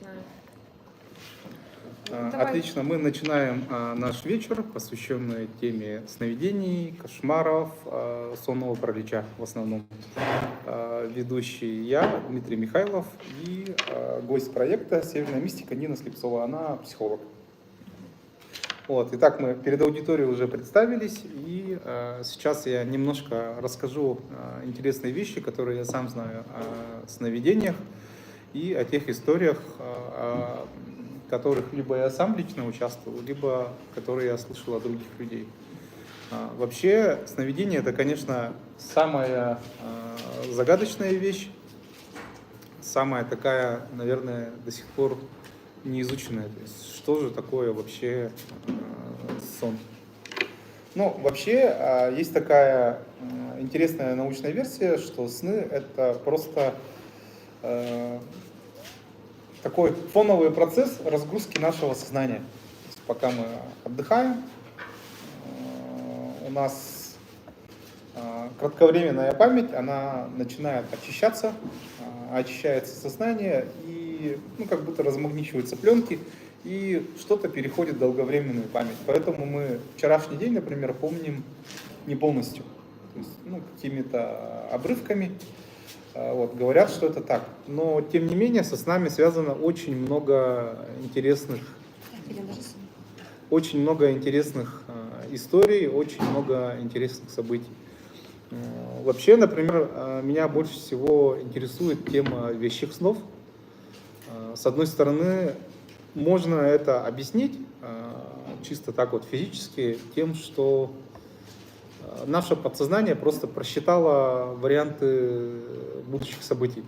начинаем. Отлично, мы начинаем наш вечер, посвященный теме сновидений, кошмаров, сонного паралича в основном. Ведущий я, Дмитрий Михайлов, и гость проекта «Северная мистика» Нина Слепцова, она психолог. Вот, итак, мы перед аудиторией уже представились, и сейчас я немножко расскажу интересные вещи, которые я сам знаю о сновидениях и о тех историях, в которых либо я сам лично участвовал, либо которые я слышал от других людей. Вообще, сновидение — это, конечно, самая загадочная вещь, самая такая, наверное, до сих пор неизученная. То есть, что же такое вообще сон? Ну, вообще, есть такая интересная научная версия, что сны — это просто такой фоновый процесс разгрузки нашего сознания. То есть, пока мы отдыхаем, у нас кратковременная память, она начинает очищаться, очищается сознание, и как будто размагничиваются пленки, и что-то переходит в долговременную память. Поэтому мы вчерашний день, например, помним не полностью, то есть, какими-то обрывками. Вот, говорят, что это так. Но, тем не менее, со снами связано очень много интересных историй, очень много интересных событий. Вообще, например, меня больше всего интересует тема вещих снов. С одной стороны, можно это объяснить чисто так вот физически тем, что наше подсознание просто просчитало варианты будущих событий.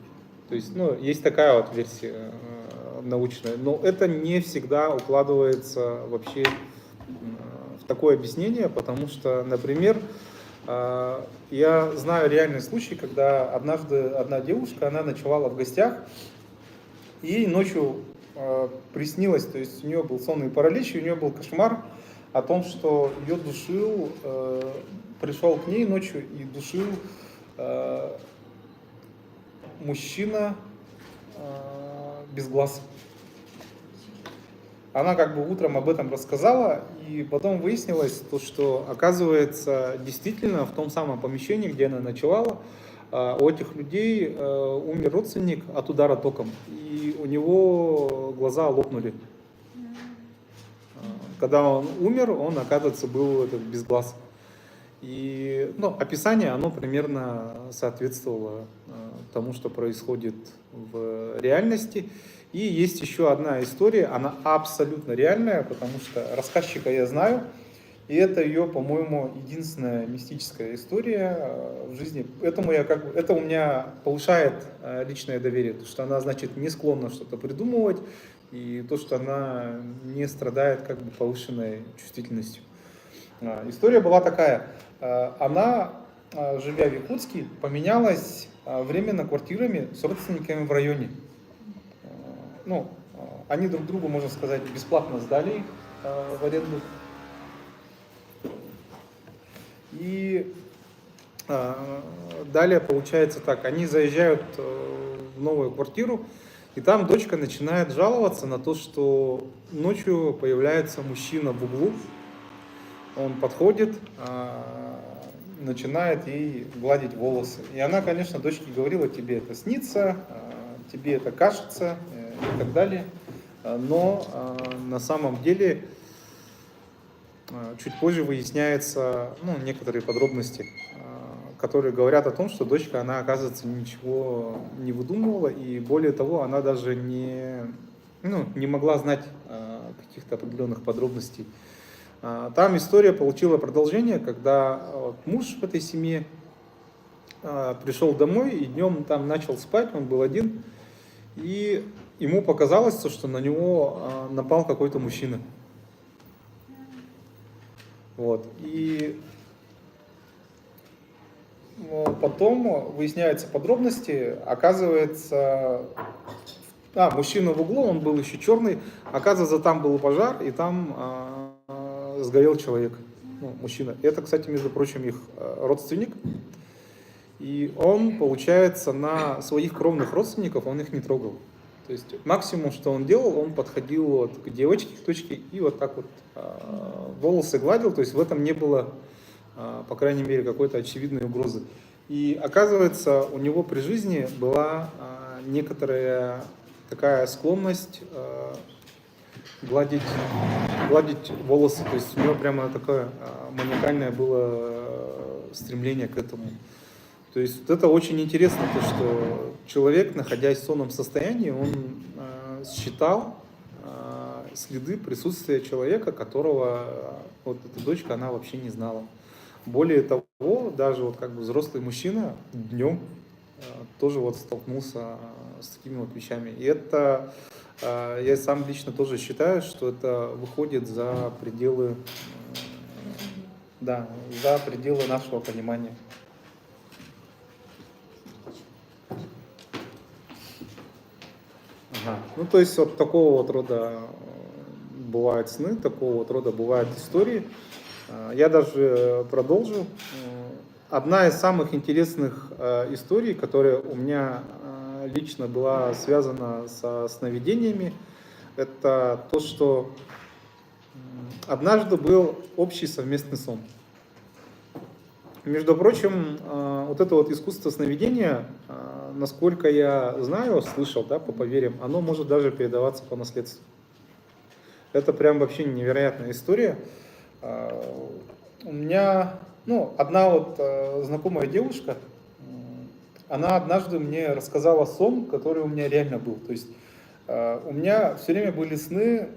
То есть, есть такая вот версия научная, но это не всегда укладывается вообще в такое объяснение, потому что, например, я знаю реальный случай, когда однажды одна девушка, она ночевала в гостях, и ей ночью приснилось, то есть у нее был сонный паралич, и у нее был кошмар о том, что ее душил, пришел к ней ночью и душил мужчина без глаз. Она утром об этом рассказала, и потом выяснилось, что, оказывается, действительно в том самом помещении, где она ночевала, у этих людей умер родственник от удара током, и у него глаза лопнули. Когда он умер, он, оказывается, был без глаз. И описание, оно примерно соответствовало тому, что происходит в реальности. И есть еще одна история, она абсолютно реальная, потому что рассказчика я знаю, и это ее, по-моему, единственная мистическая история в жизни. Это у меня повышает личное доверие, потому что она, значит, не склонна что-то придумывать, и то, что она не страдает повышенной чувствительностью. История была такая. Она, живя в Якутске, поменялась временно квартирами с родственниками в районе. Они друг другу, можно сказать, бесплатно сдали их в аренду. И далее получается так, они заезжают в новую квартиру, и там дочка начинает жаловаться на то, что ночью появляется мужчина в углу. Он подходит, начинает ей гладить волосы. И она, конечно, дочке говорила: тебе это снится, тебе это кажется и так далее. Но на самом деле чуть позже выясняются некоторые подробности, которые говорят о том, что дочка, она, оказывается, ничего не выдумывала, и более того, она даже не могла знать каких-то определенных подробностей. Там история получила продолжение, когда муж в этой семье пришел домой и днем там начал спать, он был один, и ему показалось, что на него напал какой-то мужчина. Вот. И потом выясняются подробности, оказывается, мужчина в углу, он был еще черный, оказывается, там был пожар, и там сгорел человек, мужчина. Это, кстати, между прочим, их родственник. И он, получается, на своих кровных родственников, он их не трогал. То есть максимум, что он делал, он подходил вот к девочке, к точке, и вот так вот волосы гладил. То есть в этом не было, по крайней мере, какой-то очевидной угрозы. И оказывается, у него при жизни была некоторая такая склонность гладить волосы. То есть у него прямо такое маниакальное было стремление к этому. То есть вот это очень интересно, то, что человек, находясь в сонном состоянии, он считал следы присутствия человека, которого вот эта дочка, она вообще не знала. Более того, даже вот как бы взрослый мужчина днем тоже вот столкнулся с такими вот вещами. И это, я сам лично тоже считаю, что это выходит за пределы, да, за пределы нашего понимания. Ага. Ну, то есть вот такого вот рода бывают сны, такого вот рода бывают истории. Я даже продолжу. Одна из самых интересных историй, которая у меня лично была связана со сновидениями, это то, что однажды был общий совместный сон. Между прочим, вот это вот искусство сновидения, насколько я знаю, слышал, да, по поверьям, оно может даже передаваться по наследству. Это прям вообще невероятная история. У меня, одна вот знакомая девушка, она однажды мне рассказала сон, который у меня реально был. То есть у меня все время были сны,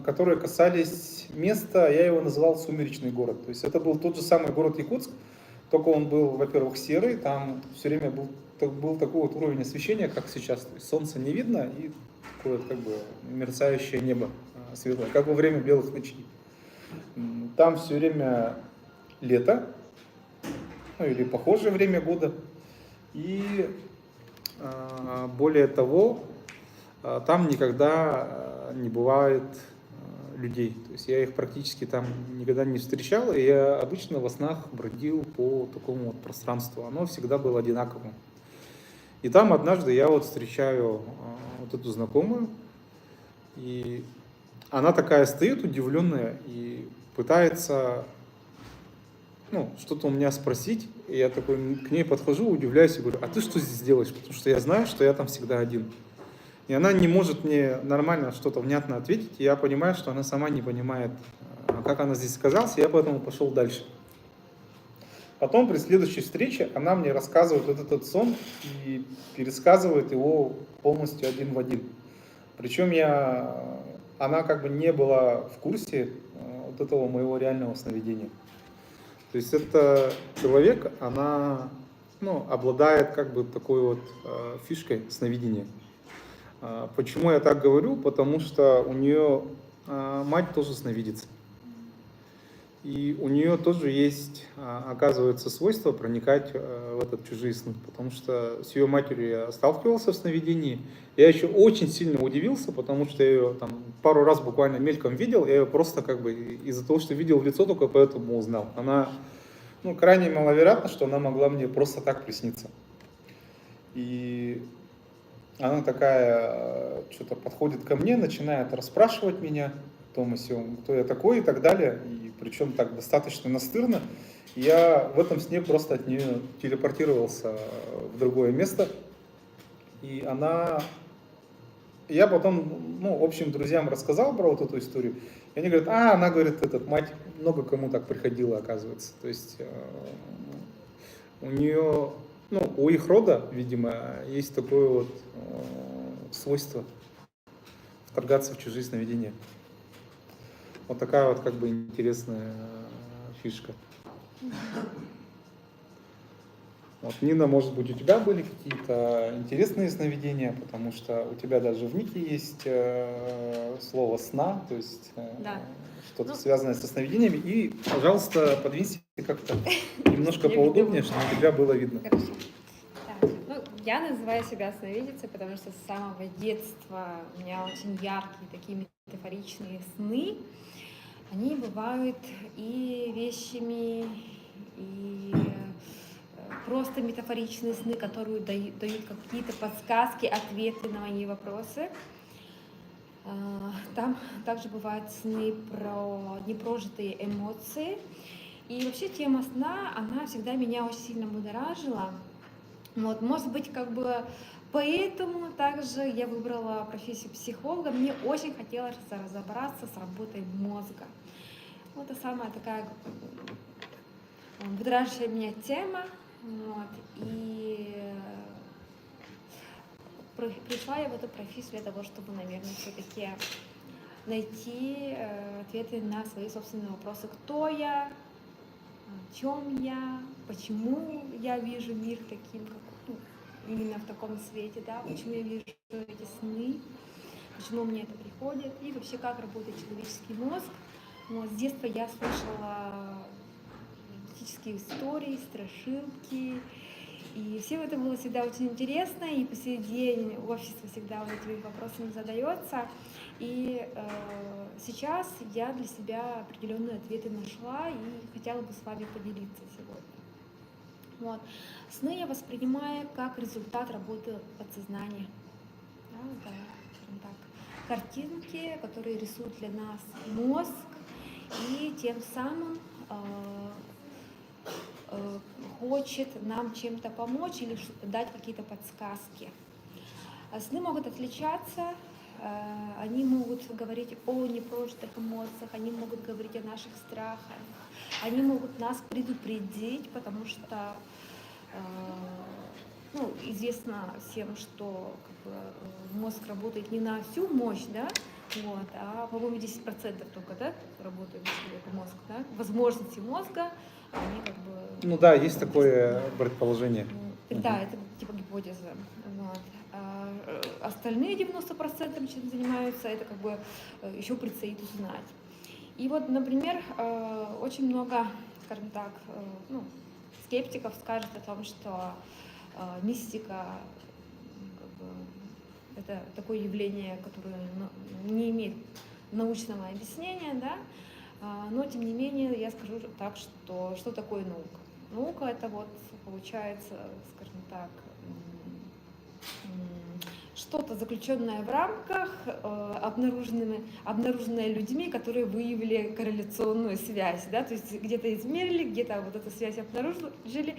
которые касались места, я его называл «Сумеречный город». То есть это был тот же самый город Якутск, только он был, во-первых, серый, там все время был такой вот уровень освещения, как сейчас. То есть солнца не видно и такое как бы мерцающее небо светлое, как во время белых ночей. Там все время лето, или похожее время года. И более того, там никогда не бывает людей. То есть я их практически там никогда не встречал, и я обычно во снах бродил по такому вот пространству. Оно всегда было одинаковым. И там однажды я вот встречаю вот эту знакомую, и она такая стоит удивленная и пытается что-то у меня спросить. И я такой к ней подхожу, удивляюсь и говорю: а ты что здесь делаешь? Потому что я знаю, что я там всегда один. И она не может мне нормально что-то внятно ответить. И я понимаю, что она сама не понимает, как она здесь оказалась, и я поэтому пошел дальше. Потом при следующей встрече она мне рассказывает вот этот сон и пересказывает его полностью один в один. Причем она как бы не была в курсе вот этого моего реального сновидения. То есть это человек, она обладает как бы такой вот фишкой сновидения. Почему я так говорю? Потому что у нее мать тоже сновидится. И у нее тоже есть, оказывается, свойство проникать в этот чужие сны. Потому что с ее матерью я сталкивался в сновидении. Я еще очень сильно удивился, потому что я ее там пару раз буквально мельком видел. Я ее просто как бы из-за того, что видел в лицо, только поэтому узнал. Она, крайне маловероятно, что она могла мне просто так присниться. И она такая, что-то подходит ко мне, начинает расспрашивать меня о том и сём, кто я такой и так далее. И причем так достаточно настырно. Я в этом сне просто от нее телепортировался в другое место. И я потом, общим друзьям рассказал про вот эту историю. И они говорят: она говорит, мать много кому так приходила, оказывается. То есть у нее, у их рода, видимо, есть такое вот свойство вторгаться в чужие сновидения. Вот такая вот как бы интересная фишка. Вот, Нина, может быть, у тебя были какие-то интересные сновидения, потому что у тебя даже в нике есть слово «сна», то есть что-то связанное со сновидениями. И, пожалуйста, подвинься как-то немножко поудобнее, чтобы тебя было видно. Хорошо. Так, я называю себя сновидицей, потому что с самого детства у меня очень яркие такие метафоричные сны. Они бывают и вещами, и просто метафоричные сны, которые дают какие-то подсказки, ответы на мои вопросы. Там также бывают сны про непрожитые эмоции. И вообще тема сна, она всегда меня очень сильно будоражила. Вот, может быть, как бы поэтому также я выбрала профессию психолога. Мне очень хотелось разобраться с работой мозга. Вот это самая такая будоражащая меня тема. Вот, и пришла я в эту профессию для того, чтобы, наверное, все-таки найти ответы на свои собственные вопросы. Кто я, о чем я, почему я вижу мир таким, как, именно в таком свете, да, почему я вижу эти сны, почему мне это приходит, и вообще как работает человеческий мозг. Вот, с детства я слышала мистические истории, страшилки, и все это было всегда очень интересно, и по сей день общество всегда вот этими вопросами задается. И сейчас я для себя определенные ответы нашла и хотела бы с вами поделиться сегодня. Вот. Сны я воспринимаю как результат работы подсознания. Да, это, скажем так, картинки, которые рисует для нас мозг, и тем самым хочет нам чем-то помочь или дать какие-то подсказки. Сны могут отличаться, они могут говорить о непрожитых эмоциях, они могут говорить о наших страхах, они могут нас предупредить, потому что известно всем, что как бы, мозг работает не на всю мощь, да, вот, а, по-моему, 10% только, да, работает мозг, да, возможности мозга, они как бы... Ну да, есть такое предположение. Да, это типа гипотеза. Вот. А остальные 90% чем занимаются, это как бы еще предстоит узнать. И вот, например, очень много, скажем так, скептиков скажут о том, что мистика как бы, это такое явление, которое не имеет научного объяснения, да? Но тем не менее я скажу так, что такое наука. Наука это вот получается, скажем так, что-то заключенное в рамках, обнаруженное людьми, которые выявили корреляционную связь, да, то есть где-то измерили, где-то вот эту связь обнаружили,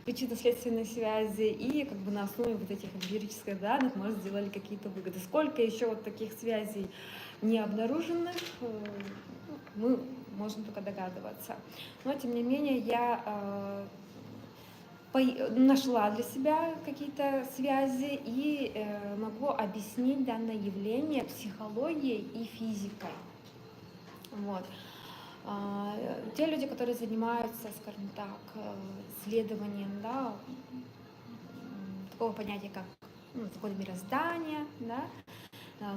причинно-следственной связи, и как бы на основе вот этих эмпирических данных, может, сделали какие-то выводы. Сколько еще вот таких связей не обнаруженных, мы можем только догадываться. Но, тем не менее, я нашла для себя какие-то связи и могу объяснить данное явление психологией и физикой. Вот. Те люди, которые занимаются, скажем так, исследованием, да, такого понятия, как законы мироздания, да,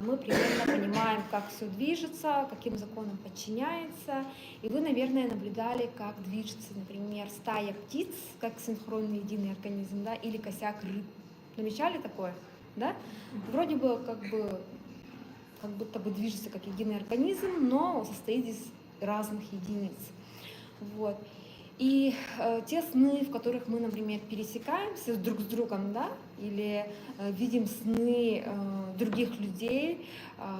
мы примерно понимаем, как все движется, каким законам подчиняется. И вы, наверное, наблюдали, как движется, например, стая птиц, как синхронный единый организм, да, или косяк рыб. Замечали такое? Да? Вроде бы как будто бы движется как единый организм, но состоит из разных единиц. Вот. И те сны, в которых мы, например, пересекаемся друг с другом, да, или видим сны других людей,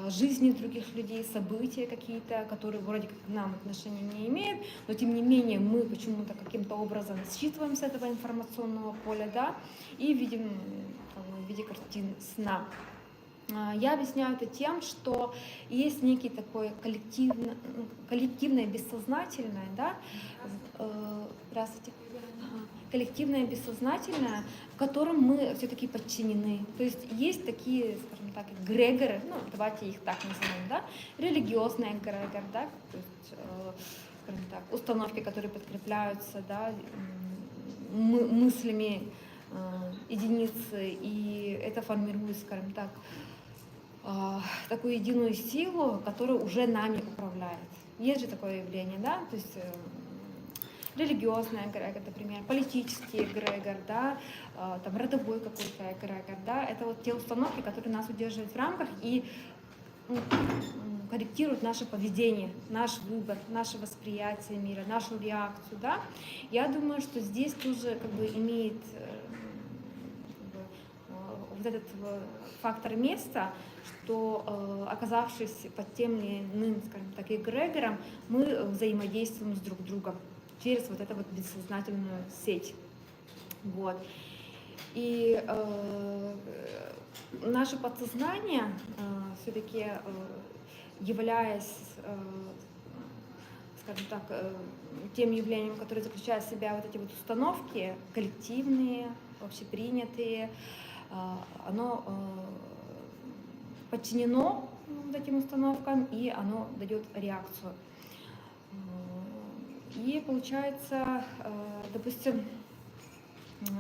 жизни других людей, события какие-то, которые вроде как к нам отношения не имеют, но тем не менее мы почему-то каким-то образом считываем с этого информационного поля, да, и видим в виде картин сна. Я объясняю это тем, что есть некий такой коллективное бессознательное, да, здравствуйте, коллективное бессознательное, в котором мы все-таки подчинены. То есть такие, скажем так, эгрегоры, давайте их так назовем, да, религиозный эгрегор, да, то есть, скажем так, установки, которые подкрепляются, да, мыслями единицы, и это формирует, скажем так, такую единую силу, которая уже нами управляет. Есть же такое явление, да, то есть религиозный эгрегор, например, политический эгрегор, да, там родовой какой-то эгрегор, да, это вот те установки, которые нас удерживают в рамках, и корректирует наше поведение, наш выбор, наше восприятие мира, нашу реакцию, да. Я думаю, что здесь тоже как бы имеет вот этот фактор места, что оказавшись под тем или иным, скажем так, эгрегором, мы взаимодействуем с друг другом через вот эту вот бессознательную сеть. Вот. И наше подсознание все-таки, являясь, скажем так, тем явлением, которое заключает в себя вот эти вот установки коллективные, общепринятые, оно подчинено вот этим установкам, и оно дает реакцию. И получается, допустим,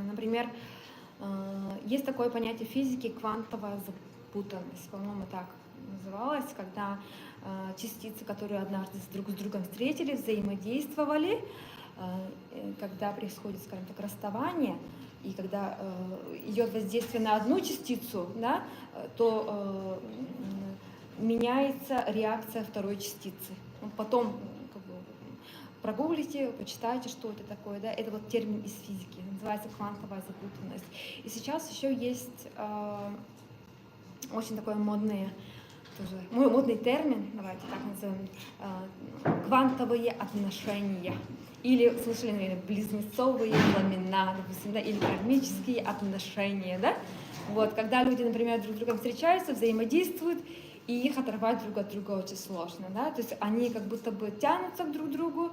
например, есть такое понятие физики квантовая запутанность, по-моему, так называлось, когда частицы, которые однажды друг с другом встретились, взаимодействовали, когда происходит, скажем так, расставание, и когда идет воздействие на одну частицу, да, то меняется реакция второй частицы. Потом прогуглите, почитайте, что это такое, да, это вот термин из физики, называется квантовая запутанность. И сейчас еще есть очень такой модный термин, давайте так назовем, квантовые отношения. Или, слышали, наверное, близнецовые пламена, допустим, да, или кармические отношения, да? Вот, когда люди, например, друг с другом встречаются, взаимодействуют, и их оторвать друг от друга очень сложно, да? То есть они как будто бы тянутся друг к другу,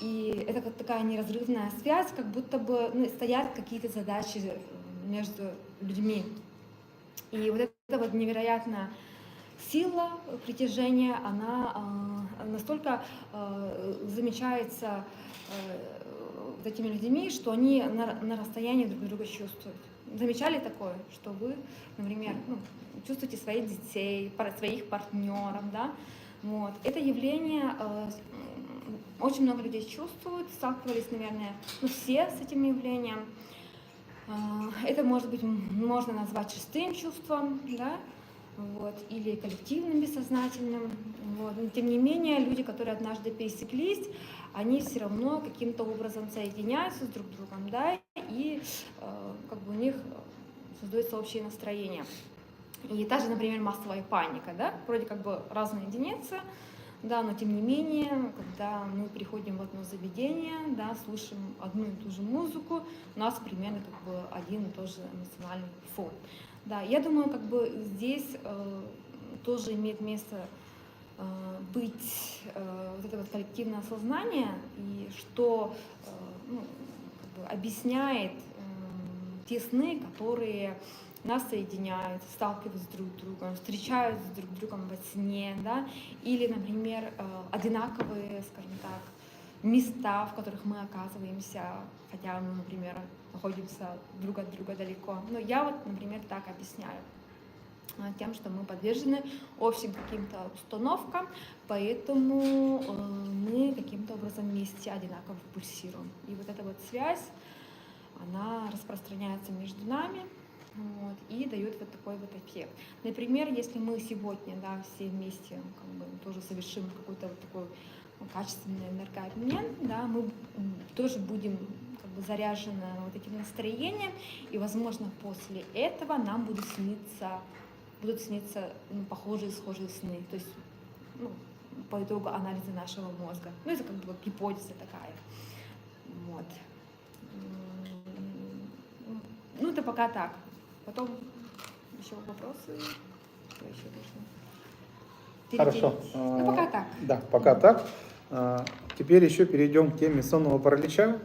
и это как такая неразрывная связь, как будто бы стоят какие-то задачи между людьми. И вот эта вот невероятная сила притяжения, она настолько замечается этими людьми, что они на расстоянии друг друга чувствуют. Замечали такое, что вы, например, чувствуете своих детей, своих партнеров, да? Вот. Это явление очень много людей чувствуют, сталкивались, наверное, все с этим явлением. Это может быть, можно назвать шестым чувством, да? Вот, или коллективным бессознательным. Вот. Но тем не менее, люди, которые однажды пересеклись, они все равно каким-то образом соединяются с друг другом, да, и как бы у них создается общее настроение. И та же, например, массовая паника, да, вроде как бы разные единицы, да, но тем не менее, когда мы приходим в одно заведение, да, слышим одну и ту же музыку, у нас примерно как бы один и тот же эмоциональный фон. Да, я думаю, как бы здесь тоже имеет место быть вот это вот коллективное сознание, и что как бы объясняет те сны, которые нас соединяют, сталкиваются друг с другом, встречаются друг с другом во сне, да, или, например, одинаковые, скажем так, места, в которых мы оказываемся, хотя мы, например, находимся друг от друга далеко. Но я вот, например, так объясняю тем, что мы подвержены общим каким-то установкам, поэтому мы каким-то образом вместе одинаково пульсируем. И вот эта вот связь, она распространяется между нами, вот, и дает вот такой вот эффект. Например, если мы сегодня, да, все вместе как бы тоже совершим какой-то вот такой качественный энергообмен, да, мы тоже будем как бы заряжены вот этим настроением, и, возможно, после этого нам будут сниться похожие, схожие сны, то есть по итогу анализа нашего мозга. Это как бы вот гипотеза такая. Вот. Это пока так. Потом еще вопросы. Что еще нужно? Хорошо. Пока так. Да, пока так. Теперь еще перейдем к теме сонного паралича.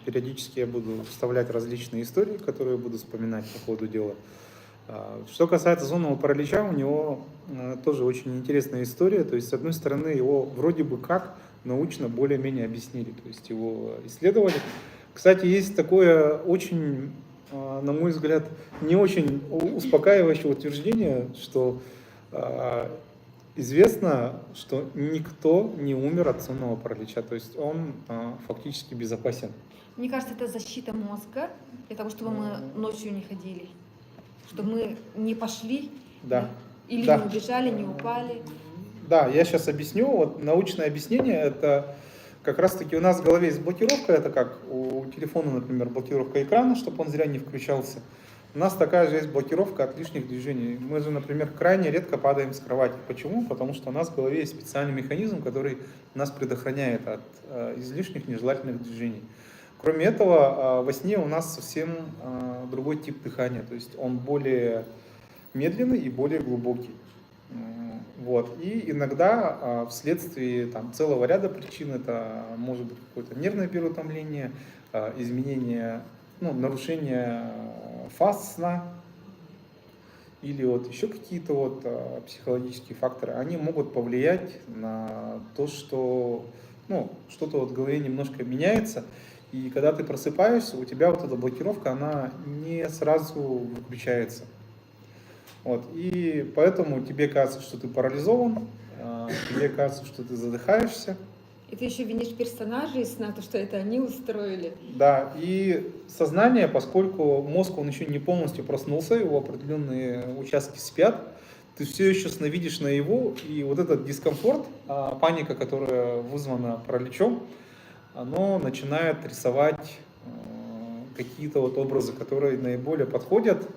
Периодически я буду вставлять различные истории, которые буду вспоминать по ходу дела. Что касается сонного паралича, у него тоже очень интересная история. То есть, с одной стороны, его вроде бы как научно более-менее объяснили, то есть его исследовали. Кстати, есть такое очень, на мой взгляд, не очень успокаивающее утверждение, что известно, что никто не умер от сонного паралича, то есть он фактически безопасен. Мне кажется, это защита мозга для того, чтобы мы ночью не ходили, чтобы мы не пошли. Да. Или Да. не убежали, не упали? Да, я сейчас объясню. Вот научное объяснение — это как раз-таки у нас в голове есть блокировка. Это как у телефона, например, блокировка экрана, чтобы он зря не включался. У нас такая же есть блокировка от лишних движений. Мы же, например, крайне редко падаем с кровати. Почему? Потому что у нас в голове есть специальный механизм, который нас предохраняет от излишних нежелательных движений. Кроме этого, во сне у нас совсем другой тип дыхания. То есть он более медленный и более глубокий. Вот. И иногда вследствие там, целого ряда причин, это может быть какое-то нервное переутомление, изменение, нарушение фаз сна или вот еще какие-то вот психологические факторы, они могут повлиять на то, что что-то вот в голове немножко меняется. И когда ты просыпаешься, у тебя вот эта блокировка, она не сразу выключается. Вот. И поэтому тебе кажется, что ты парализован, тебе кажется, что ты задыхаешься. И ты еще винишь персонажей из сна, то, что это они устроили. Да, и сознание, поскольку мозг, он еще не полностью проснулся, его определенные участки спят, ты все еще сновидишь наяву, и вот этот дискомфорт, паника, которая вызвана параличом, оно начинает рисовать какие-то вот образы, которые наиболее подходят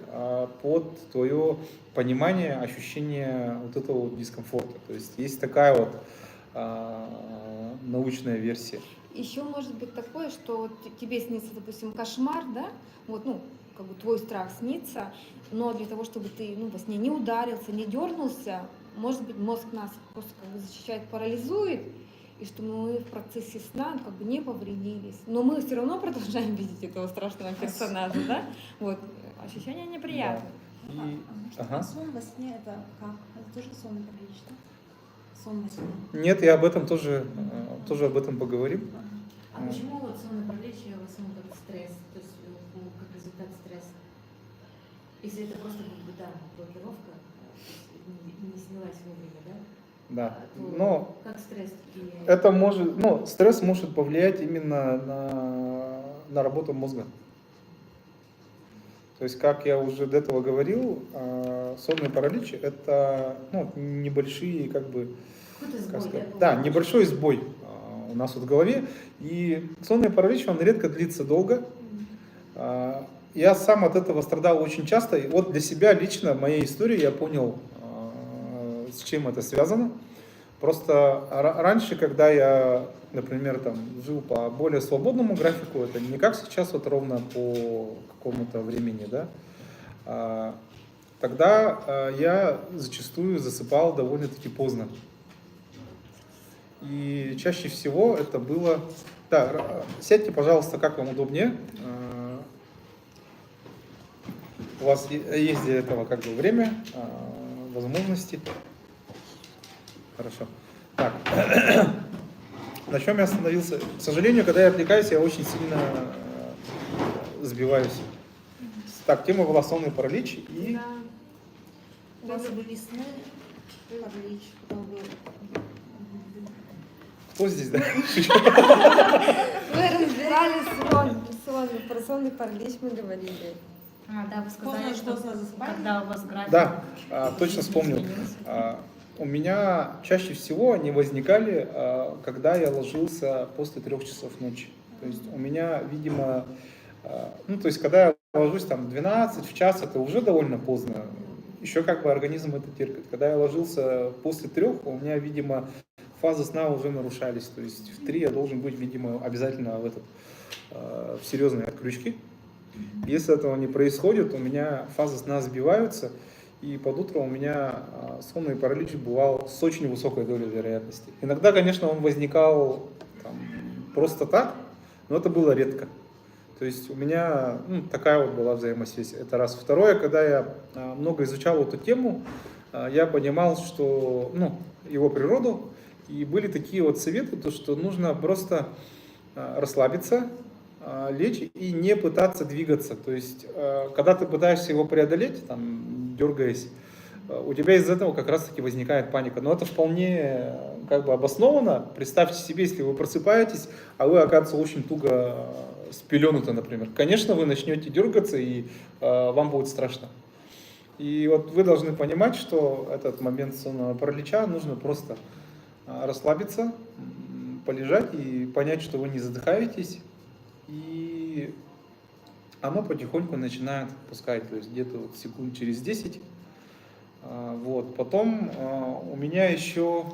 под твое понимание, ощущение вот этого вот дискомфорта. То есть есть такая вот научная версия. Еще может быть такое, что вот тебе снится, допустим, кошмар, да, вот, как бы твой страх снится, но для того, чтобы ты, во сне не ударился, не дернулся, может быть, мозг нас просто как бы защищает, парализует, и что мы в процессе сна как бы не повредились. Но мы все равно продолжаем видеть этого страшного персонажа, да? Вот, ощущение неприятное. А сон во сне это как? Это тоже сон паралич, да? Сон во сне. Нет, я об этом тоже об этом поговорим. А почему вот сонный паралич в основном как стресс, то есть как результат стресса? Если это просто блокировка, не снялась вовремя, да? Да. То Но как стресс влияет? это может, стресс может повлиять именно на работу мозга. То есть, как я уже до этого говорил, сонный паралич — это небольшие, Какой-то сбой, да, небольшой сбой у нас вот в голове. И сонный паралич, он редко длится долго. Я сам от этого страдал очень часто. И вот для себя лично, в моей истории, я понял, с чем это связано. Просто раньше, когда я, например, жил по более свободному графику, это не как сейчас вот ровно по какому-то времени, да, тогда я зачастую засыпал довольно-таки поздно. И чаще всего это было... Да, сядьте, пожалуйста, как вам удобнее. У вас есть для этого время, возможности. Хорошо. Так, на чем я остановился? К сожалению, когда я отвлекаюсь, я очень сильно сбиваюсь. Так, тема была сонный паралич. И... Да. У вас были сны, паралич, потом был... Кто здесь, да? Мы разбирали сон, про сонный паралич мы говорили. Да, вы сказали, Поздно, что поздно засыпали? когда у вас график. Да, точно вспомнил. У меня чаще всего они возникали, когда я ложился после 3 часов ночи. То есть у меня, видимо, когда я ложусь 12 в час, это уже довольно поздно. Еще организм это терпит. Когда я ложился после 3, у меня, видимо, фазы сна уже нарушались. То есть в 3 я должен быть, видимо, обязательно в серьезной отключке. Если этого не происходит, у меня фазы сна сбиваются, и под утро у меня сонный паралич бывал с очень высокой долей вероятности. Иногда, конечно, он возникал просто так, но это было редко. То есть у меня такая вот была взаимосвязь. Это раз. Второе, когда я много изучал эту тему, я понимал, что его природу, и были такие вот советы, то, что нужно просто расслабиться, лечь и не пытаться двигаться. То есть, когда ты пытаешься его преодолеть, дергаясь, у тебя из этого как раз-таки возникает паника. Но это вполне обоснованно. Представьте себе, если вы просыпаетесь, а вы, оказывается, очень туго спеленуты, например. Конечно, вы начнете дергаться, и вам будет страшно. И вот вы должны понимать, что этот момент сонного паралича нужно просто расслабиться, полежать и понять, что вы не задыхаетесь. И оно потихоньку начинает отпускать, то есть где-то вот секунд через 10. Вот. Потом у меня еще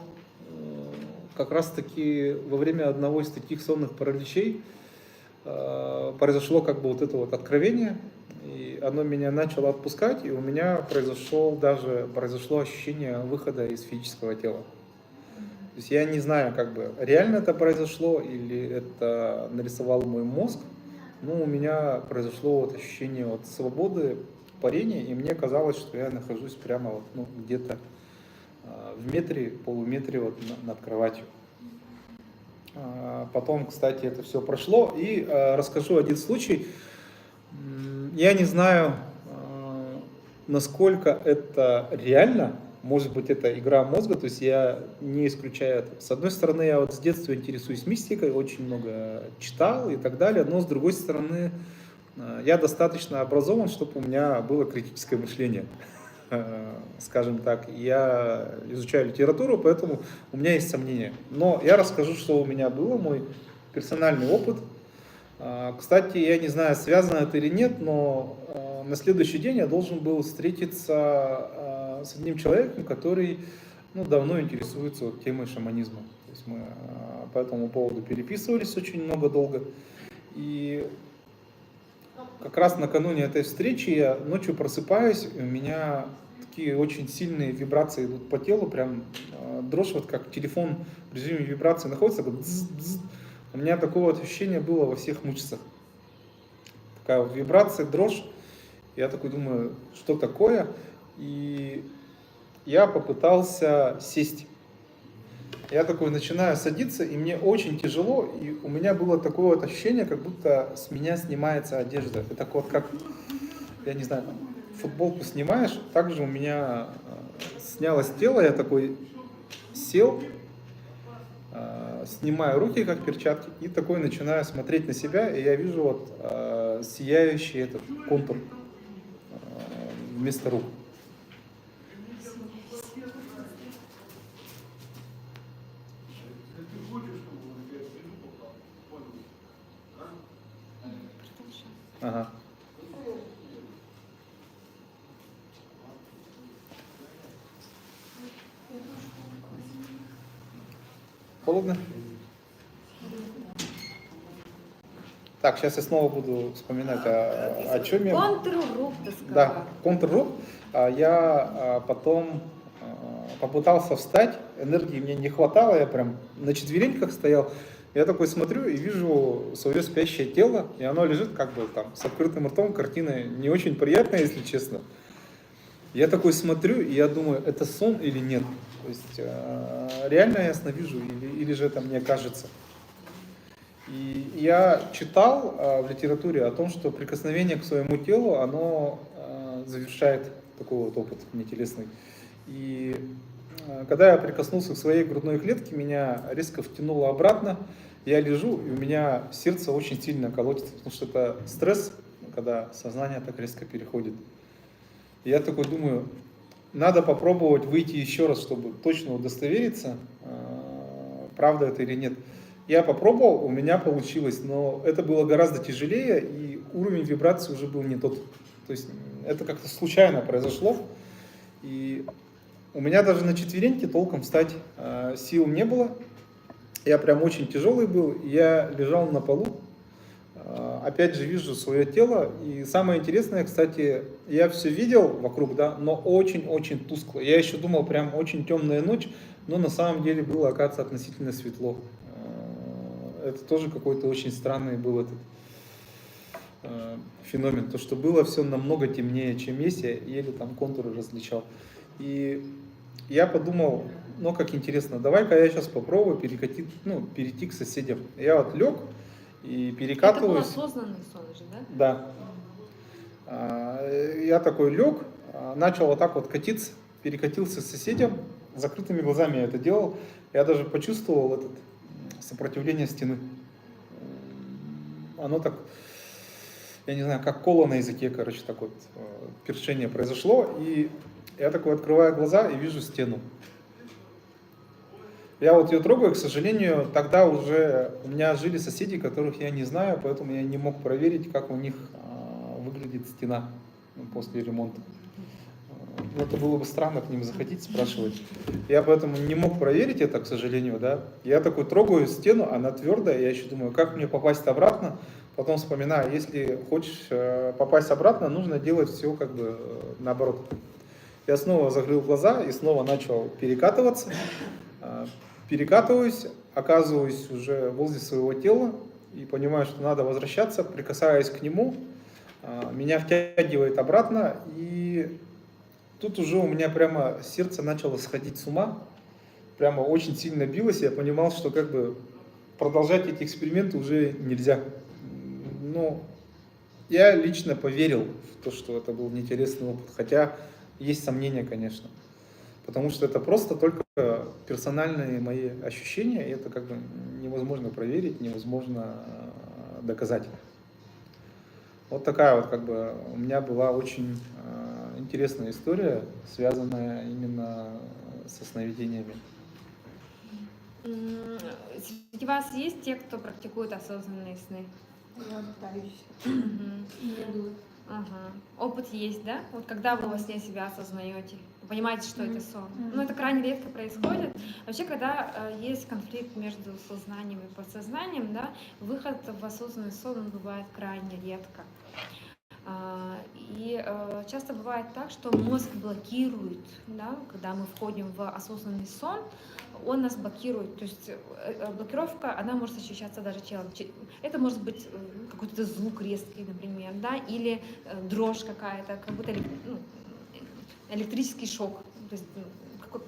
как раз-таки во время одного из таких сонных параличей произошло как бы вот это вот откровение, и оно меня начало отпускать, и у меня произошло ощущение выхода из физического тела. То есть я не знаю, как бы реально это произошло или это нарисовал мой мозг, но у меня произошло вот ощущение вот свободы, парения, и мне казалось, что я нахожусь прямо вот, ну, где-то в метре, полуметре вот над кроватью. Потом, кстати, это все прошло, и расскажу один случай. Я не знаю, насколько это реально, может быть, это игра мозга, то есть я не исключаю это. С одной стороны, я вот с детства интересуюсь мистикой, очень много читал и так далее, но с другой стороны, я достаточно образован, чтобы у меня было критическое мышление, скажем так. Я изучаю литературу, поэтому у меня есть сомнения. Но я расскажу, что у меня было, мой персональный опыт. Кстати, я не знаю, связано это или нет, но на следующий день я должен был встретиться с одним человеком, который давно интересуется вот темой шаманизма. То есть мы по этому поводу переписывались очень много, долго. И как раз накануне этой встречи я ночью просыпаюсь, и у меня такие очень сильные вибрации идут по телу, прям дрожь, вот как телефон в режиме вибрации находится, как бзз-бзз. У меня такое вот ощущение было во всех мышцах. Такая вот вибрация, дрожь. Я такой думаю, что такое? И я попытался сесть. Я такой начинаю садиться, и мне очень тяжело, и у меня было такое вот ощущение, как будто с меня снимается одежда. Это так вот как, я не знаю, футболку снимаешь, также у меня снялось тело, я такой сел, снимаю руки как перчатки и такой начинаю смотреть на себя, и я вижу вот сияющий этот контур вместо рук. Ага. Холодно? Так, сейчас я снова буду вспоминать, о чем я... Контр-рух, ты сказал. Да, контр-рух. Я потом попытался встать, энергии мне не хватало, я прям на четвереньках стоял. Я такой смотрю и вижу свое спящее тело, и оно лежит как бы там с открытым ртом, картина не очень приятная, если честно. Я такой смотрю, и я думаю, это сон или нет. То есть реально я ясно вижу, или же это мне кажется. И я читал в литературе о том, что прикосновение к своему телу, оно завершает такой вот опыт нетелесный. И когда я прикоснулся к своей грудной клетке, меня резко втянуло обратно. Я лежу, и у меня сердце очень сильно колотится, потому что это стресс, когда сознание так резко переходит. И я такой думаю, надо попробовать выйти еще раз, чтобы точно удостовериться, правда это или нет. Я попробовал, у меня получилось, но это было гораздо тяжелее, и уровень вибрации уже был не тот. То есть это как-то случайно произошло, и у меня даже на четвереньки толком встать сил не было. Я прям очень тяжелый был, я лежал на полу, опять же вижу свое тело, и самое интересное, кстати, я все видел вокруг, да, но очень-очень тускло. Я еще думал, прям очень темная ночь, но на самом деле было, оказывается, относительно светло. Это тоже какой-то очень странный был этот феномен, то, что было все намного темнее, чем есть, я еле там контуры различал. И я подумал, как интересно, давай-ка я сейчас попробую перейти к соседям. Я вот лег и перекатываюсь. Это был осознанный сон же, да? Да. Я такой лег, начал вот так вот катиться, перекатился к соседям, закрытыми глазами я это делал. Я даже почувствовал сопротивление стены. Оно так я не знаю, как кола на языке, короче, так вот першение произошло, и я такой открываю глаза и вижу стену. Я вот ее трогаю, к сожалению, тогда уже у меня жили соседи, которых я не знаю, поэтому я не мог проверить, как у них выглядит стена после ремонта. Ну, это было бы странно к ним заходить, спрашивать. Я поэтому не мог проверить это, к сожалению, да. Я такой трогаю стену, она твердая, я еще думаю, как мне попасть обратно. Потом вспоминаю, если хочешь попасть обратно, нужно делать все как бы наоборот. Я снова закрыл глаза и снова начал перекатываться. Перекатываюсь, оказываюсь уже возле своего тела и понимаю, что надо возвращаться, прикасаясь к нему, меня втягивает обратно, и тут уже у меня прямо сердце начало сходить с ума, прямо очень сильно билось, я понимал, что как бы продолжать эти эксперименты уже нельзя. Но я лично поверил в то, что это был неинтересный опыт, хотя есть сомнения, конечно. Потому что это просто только персональные мои ощущения, и это как бы невозможно проверить, невозможно доказать. Вот такая вот как бы у меня была очень интересная история, связанная именно со сновидениями. Среди вас есть те, кто практикует осознанные сны? Я пытаюсь. Мгм. Не было. Ага. Опыт есть, да? Вот когда вы во сне себя осознаете, вы понимаете, что это сон. Ну, это крайне редко происходит. Вообще, когда есть конфликт между сознанием и подсознанием, да, выход в осознанный сон он бывает крайне редко. И часто бывает так, что мозг блокирует, да, когда мы входим в осознанный сон, он нас блокирует. То есть блокировка, она может ощущаться даже телом. Это может быть какой-то звук резкий, например, да, или дрожь какая-то, как будто электрический шок. То есть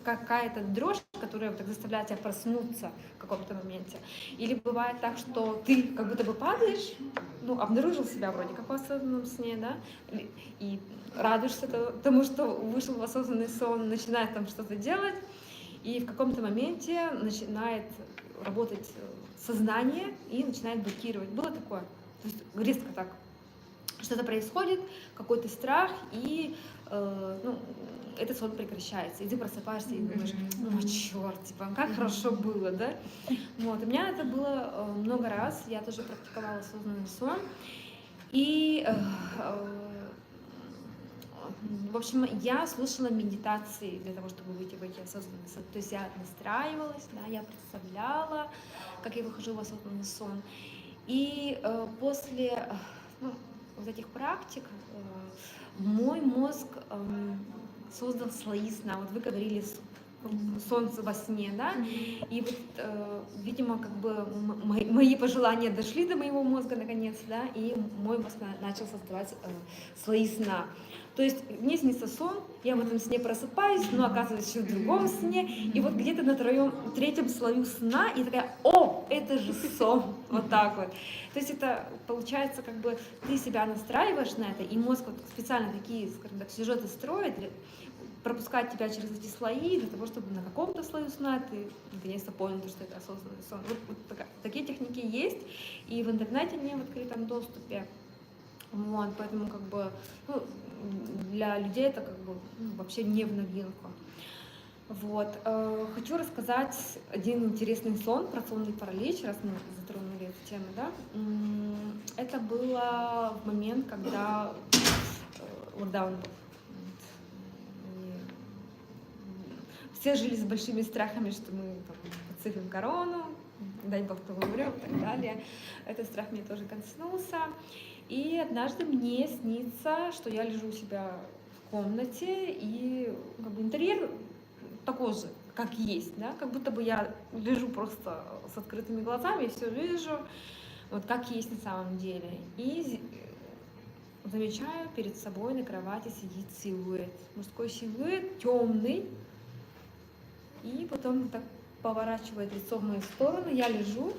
какая-то дрожь, которая так заставляет тебя проснуться в каком-то моменте. Или бывает так, что ты как будто бы падаешь, ну, обнаружил себя вроде как в осознанном сне, да, и радуешься тому, что вышел в осознанный сон, начинает там что-то делать, и в каком-то моменте начинает работать сознание и начинает блокировать. Было такое? То есть резко так. Что-то происходит, какой-то страх, и этот сон прекращается. И ты просыпаешься и думаешь, о, черт, типа, как хорошо было, да? Вот. У меня это было много раз, я тоже практиковала осознанный сон. И, в общем, я слушала медитации для того, чтобы выйти в эти осознанные сон. То есть я настраивалась, да, я представляла, как я выхожу в осознанный сон. И после вот этих практик мой мозг создал слои сна. Вот вы говорили солнце во сне, да? И вот, видимо, как бы мои пожелания дошли до моего мозга наконец, да, и мой мозг начал создавать слои сна. То есть мне снится сон, я в этом сне просыпаюсь, но оказывается еще в другом сне, и вот где-то на третьем слою сна, и такая, о, это же сон, вот так вот. То есть это получается, как бы ты себя настраиваешь на это, и мозг вот специально такие, скажем так, сюжеты строит, пропускать тебя через эти слои для того, чтобы на каком-то слою сна ты наконец-то понял, что это осознанный сон. Вот такие техники есть, и в интернете не в открытом доступе. Вот, поэтому как бы для людей это как бы вообще не в новинку. Вот. Хочу рассказать один интересный сон про сонный паралич, раз мы затронули эту тему, да. Это было в момент, когда локдаун был. Все жили с большими страхами, что мы подцепим корону, дай бог, кто умрем и так далее. Этот страх меня тоже коснулся. И однажды мне снится, что я лежу у себя в комнате, и как бы интерьер такой же, как есть, да? Как будто бы я лежу просто с открытыми глазами и все вижу, вот как есть на самом деле. И замечаю, перед собой на кровати сидит силуэт, мужской силуэт, темный, и потом так поворачивает лицо в мою сторону, я лежу,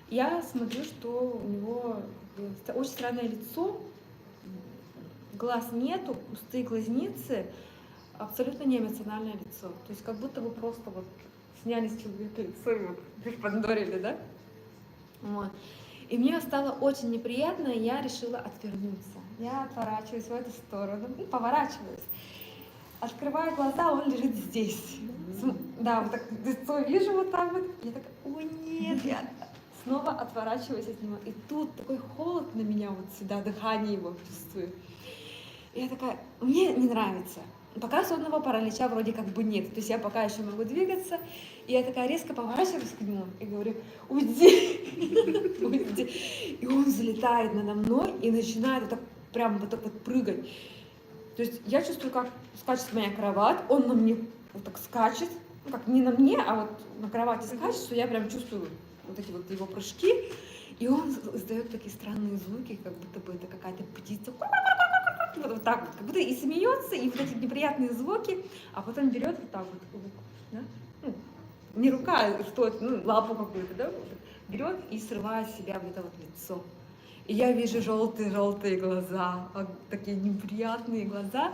я смотрю, что у него очень странное лицо, глаз нету, пустые глазницы, абсолютно неэмоциональное лицо. То есть как будто бы просто вот сняли с человека лицо и вот припондорили, да? Вот. И мне стало очень неприятно, и я решила отвернуться. Я отворачиваюсь в эту сторону, и поворачиваюсь. Открываю глаза, он лежит здесь. Да, вот так лицо вижу вот так вот. Я такая, ой, нет, я снова отворачиваюсь от него. И тут такой холод на меня вот сюда, дыхание его чувствую. И я такая, мне не нравится. Пока сонного паралича вроде как бы нет. То есть я пока еще могу двигаться. И я такая резко поворачиваюсь к нему и говорю, уйди, уйди. И он взлетает надо мной и начинает вот так, прям вот так вот прыгать. То есть я чувствую, как скачет моя кровать, он на мне вот так скачет, ну как не на мне, а вот на кровати скачет, что я прям чувствую вот эти вот его прыжки. И он издает такие странные звуки, как будто бы это какая-то птица. Вот так вот, как будто и смеется, и вот эти неприятные звуки, а потом берет вот так вот, да? Ну, не рука, а что это, ну, лапу какую-то, да, вот, берет и срывает с себя вот это вот лицо. И я вижу желтые глаза, такие неприятные глаза.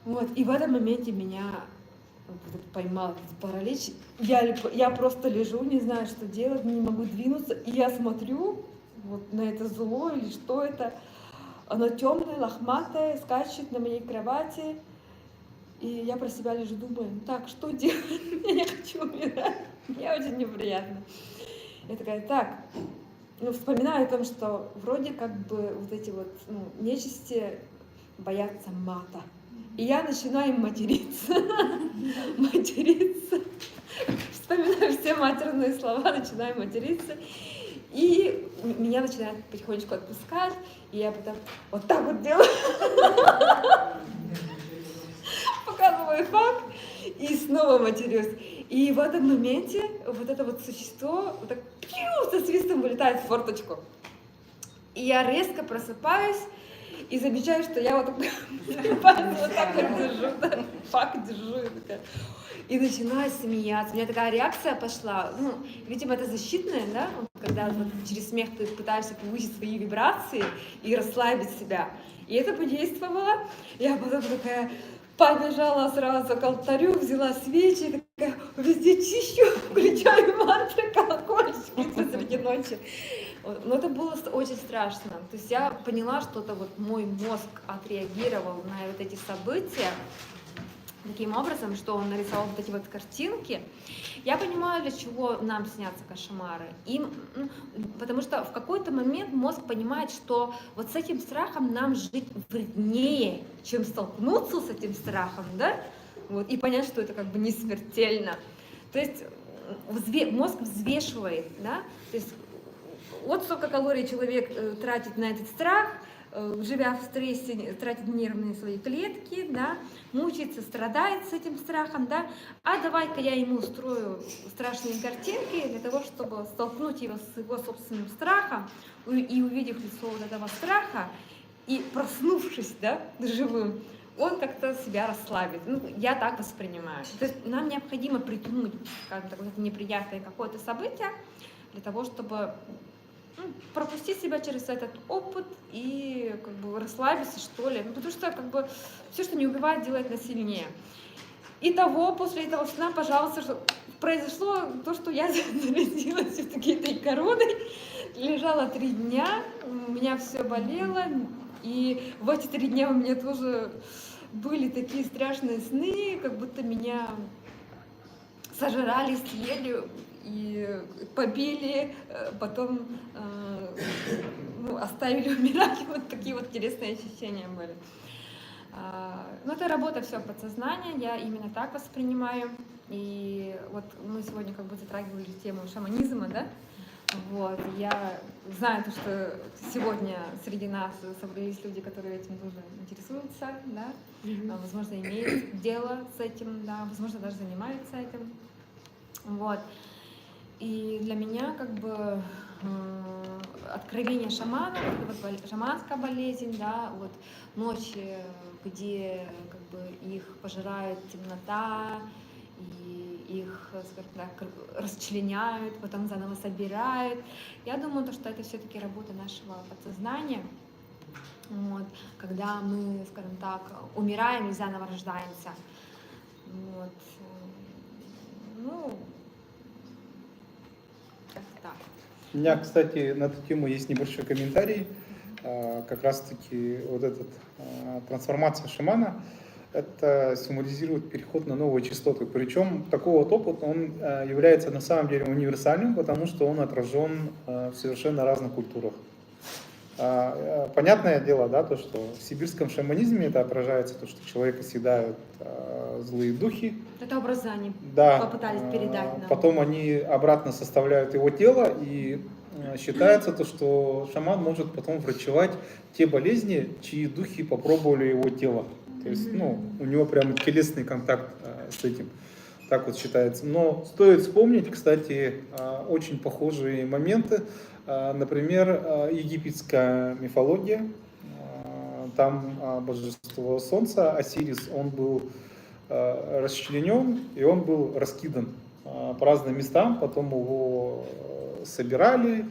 Вот, и в этом моменте меня вот поймал этот паралич. Я просто лежу, не знаю, что делать, не могу двинуться, и я смотрю вот на это зло или что это. Оно темное, лохматое, скачет на моей кровати. И я про себя лежу, думаю, так, что делать? Я не хочу умирать. Мне очень неприятно. Я такая, так, ну, вспоминаю о том, что вроде как бы вот эти вот нечисти боятся мата. И я начинаю материться. Материться. Вспоминаю все матерные слова, начинаю материться. И меня начинает потихонечку отпускать, и я потом вот так вот делаю, показываю факт, и снова матерюсь. И в этом моменте вот это вот существо вот так со свистом вылетает в форточку. И я резко просыпаюсь и замечаю, что я вот так вот держу, факт держу. И начинаю смеяться. У меня такая реакция пошла. Ну, видимо, это защитная, да? Когда вот через смех ты пытаешься повысить свои вибрации и расслабить себя. И это подействовало. Я потом такая побежала сразу к алтарю, взяла свечи, такая везде чищу, включаю мантры, колокольчики посреди ночи. Но это было очень страшно. То есть я поняла, что это вот мой мозг отреагировал на вот эти события таким образом, что он нарисовал вот эти вот картинки. Я понимаю, для чего нам снятся кошмары. Потому что в какой-то момент мозг понимает, что вот с этим страхом нам жить вреднее, чем столкнуться с этим страхом, да? Вот, и понять, что это как бы не смертельно. То есть мозг взвешивает, да? То есть вот сколько калорий человек тратит на этот страх, живя в стрессе, тратит нервные свои клетки, да, мучается, страдает с этим страхом, да, а давай-ка я ему устрою страшные картинки для того, чтобы столкнуть его с его собственным страхом, и увидев лицо вот этого страха, и проснувшись, да, живым, он как-то себя расслабит. Ну, я так воспринимаю. То есть нам необходимо притянуть, скажем так, вот неприятное какое-то событие для того, чтобы пропустить себя через этот опыт и как бы расслабиться, что ли. Ну, потому что как бы все, что не убивает, делает нас сильнее. Итого, после этого сна, пожалуйста, что произошло то, что я заразилась все-таки этой короной. Лежала 3 дня, у меня все болело. И в эти 3 дня у меня тоже были такие страшные сны, как будто меня сожрали, съели и побили, потом оставили умирать. Вот такие вот интересные ощущения были. Но это работа все подсознания, я именно так воспринимаю. И вот мы сегодня как бы затрагивали тему шаманизма, да? Вот, я знаю, что сегодня среди нас собрались люди, которые этим тоже интересуются, да? Возможно, имеют дело с этим, да, возможно, даже занимаются этим. Вот. И для меня как бы откровение шамана, вот шаманская болезнь, да, вот ночи, где как бы их пожирает темнота, и их, скажем так, расчленяют, потом заново собирают. Я думаю, что это все-таки работа нашего подсознания, вот, когда мы, скажем так, умираем и заново рождаемся. Вот. Ну, как-то так. У меня, кстати, на эту тему есть небольшой комментарий. Как раз-таки вот эта трансформация шамана, это символизирует переход на новые частоты. Причем такой вот опыт, он является на самом деле универсальным, потому что он отражен в совершенно разных культурах. Понятное дело, да, то, что в сибирском шаманизме это отражается, то, что человека съедают злые духи. Это образы они Да, попытались передать нам. потом они обратно составляют его тело, и считается то, что шаман может потом врачевать те болезни, чьи духи попробовали его тело. То есть, ну, у него прям телесный контакт с этим. Так вот считается. Но стоит вспомнить, кстати, очень похожие моменты. Например, египетская мифология. Там божество солнца, Осирис, он был расчленен, и он был раскидан по разным местам, потом его собирали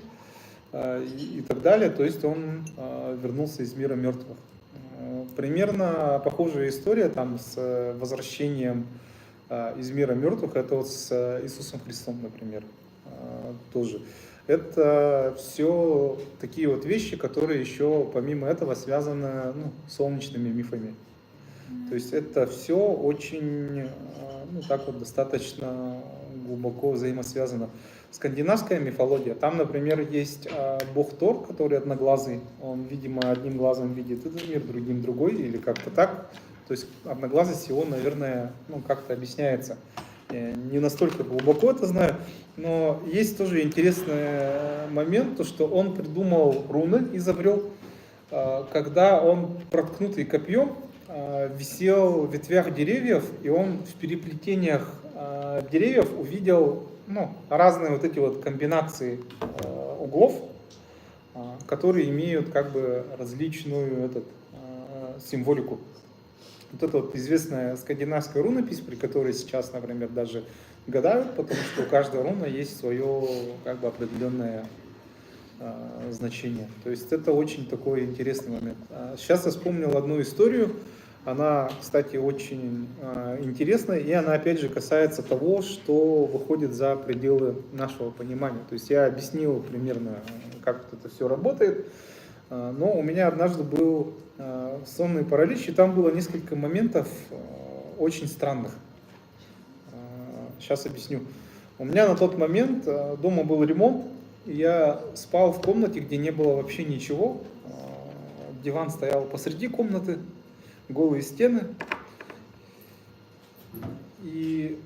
и так далее, то есть он вернулся из мира мертвых. Примерно похожая история там с возвращением из мира мертвых, это вот с Иисусом Христом, например, тоже. Это все такие вот вещи, которые еще помимо этого связаны, ну, с солнечными мифами. То есть это все очень, ну, так вот достаточно глубоко взаимосвязано. Скандинавская мифология, там, например, есть бог Тор, который одноглазый, он, видимо, одним глазом видит этот мир, другим другой, или как-то так. То есть одноглазость его, наверное, ну, как-то объясняется. Я не настолько глубоко это знаю, но есть тоже интересный момент, то, что он придумал руны, изобрел, когда он, проткнутый копьем, висел в ветвях деревьев, и он в переплетениях деревьев увидел, ну, разные вот эти вот комбинации углов, которые имеют как бы различную символику. Вот это вот известная скандинавская рунопись, при которой сейчас, например, даже гадают, потому что у каждой руны есть свое как бы определенное значение. То есть это очень такой интересный момент. Сейчас я вспомнил одну историю. Она, кстати, очень интересная, и она, опять же, касается того, что выходит за пределы нашего понимания. То есть я объяснил примерно, как это все работает, но у меня однажды был сонный паралич, и там было несколько моментов очень странных. Сейчас объясню. У меня на тот момент дома был ремонт, и я спал в комнате, где не было вообще ничего. Диван стоял посреди комнаты, голые стены. И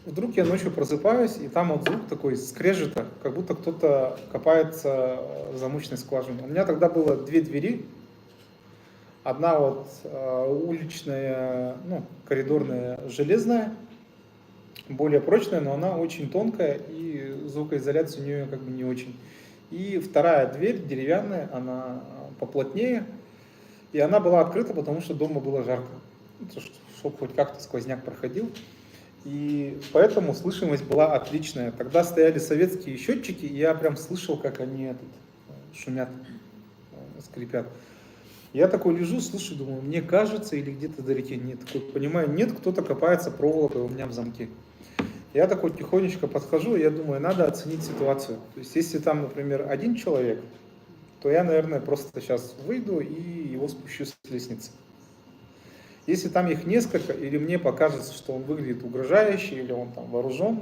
вдруг я ночью просыпаюсь, и там вот звук такой скрежета, как будто кто-то копается в замочной скважине. У меня тогда было две двери. Одна вот уличная, ну, коридорная, железная, более прочная, но она очень тонкая, и звукоизоляция у нее как бы не очень. И вторая дверь деревянная, она поплотнее, и она была открыта, потому что дома было жарко, чтобы хоть как-то сквозняк проходил. И поэтому слышимость была отличная. Тогда стояли советские счетчики, и я прям слышал, как они шумят, скрипят. Я такой лежу, слышу, думаю, мне кажется, или где-то вдалеке нет. Такой, понимаю, нет, кто-то копается проволокой у меня в замке. Я такой тихонечко подхожу, и я думаю, надо оценить ситуацию. То есть, если там, например, один человек, то я, наверное, просто сейчас выйду и его спущу с лестницы. Если там их несколько, или мне покажется, что он выглядит угрожающе, или он там вооружен,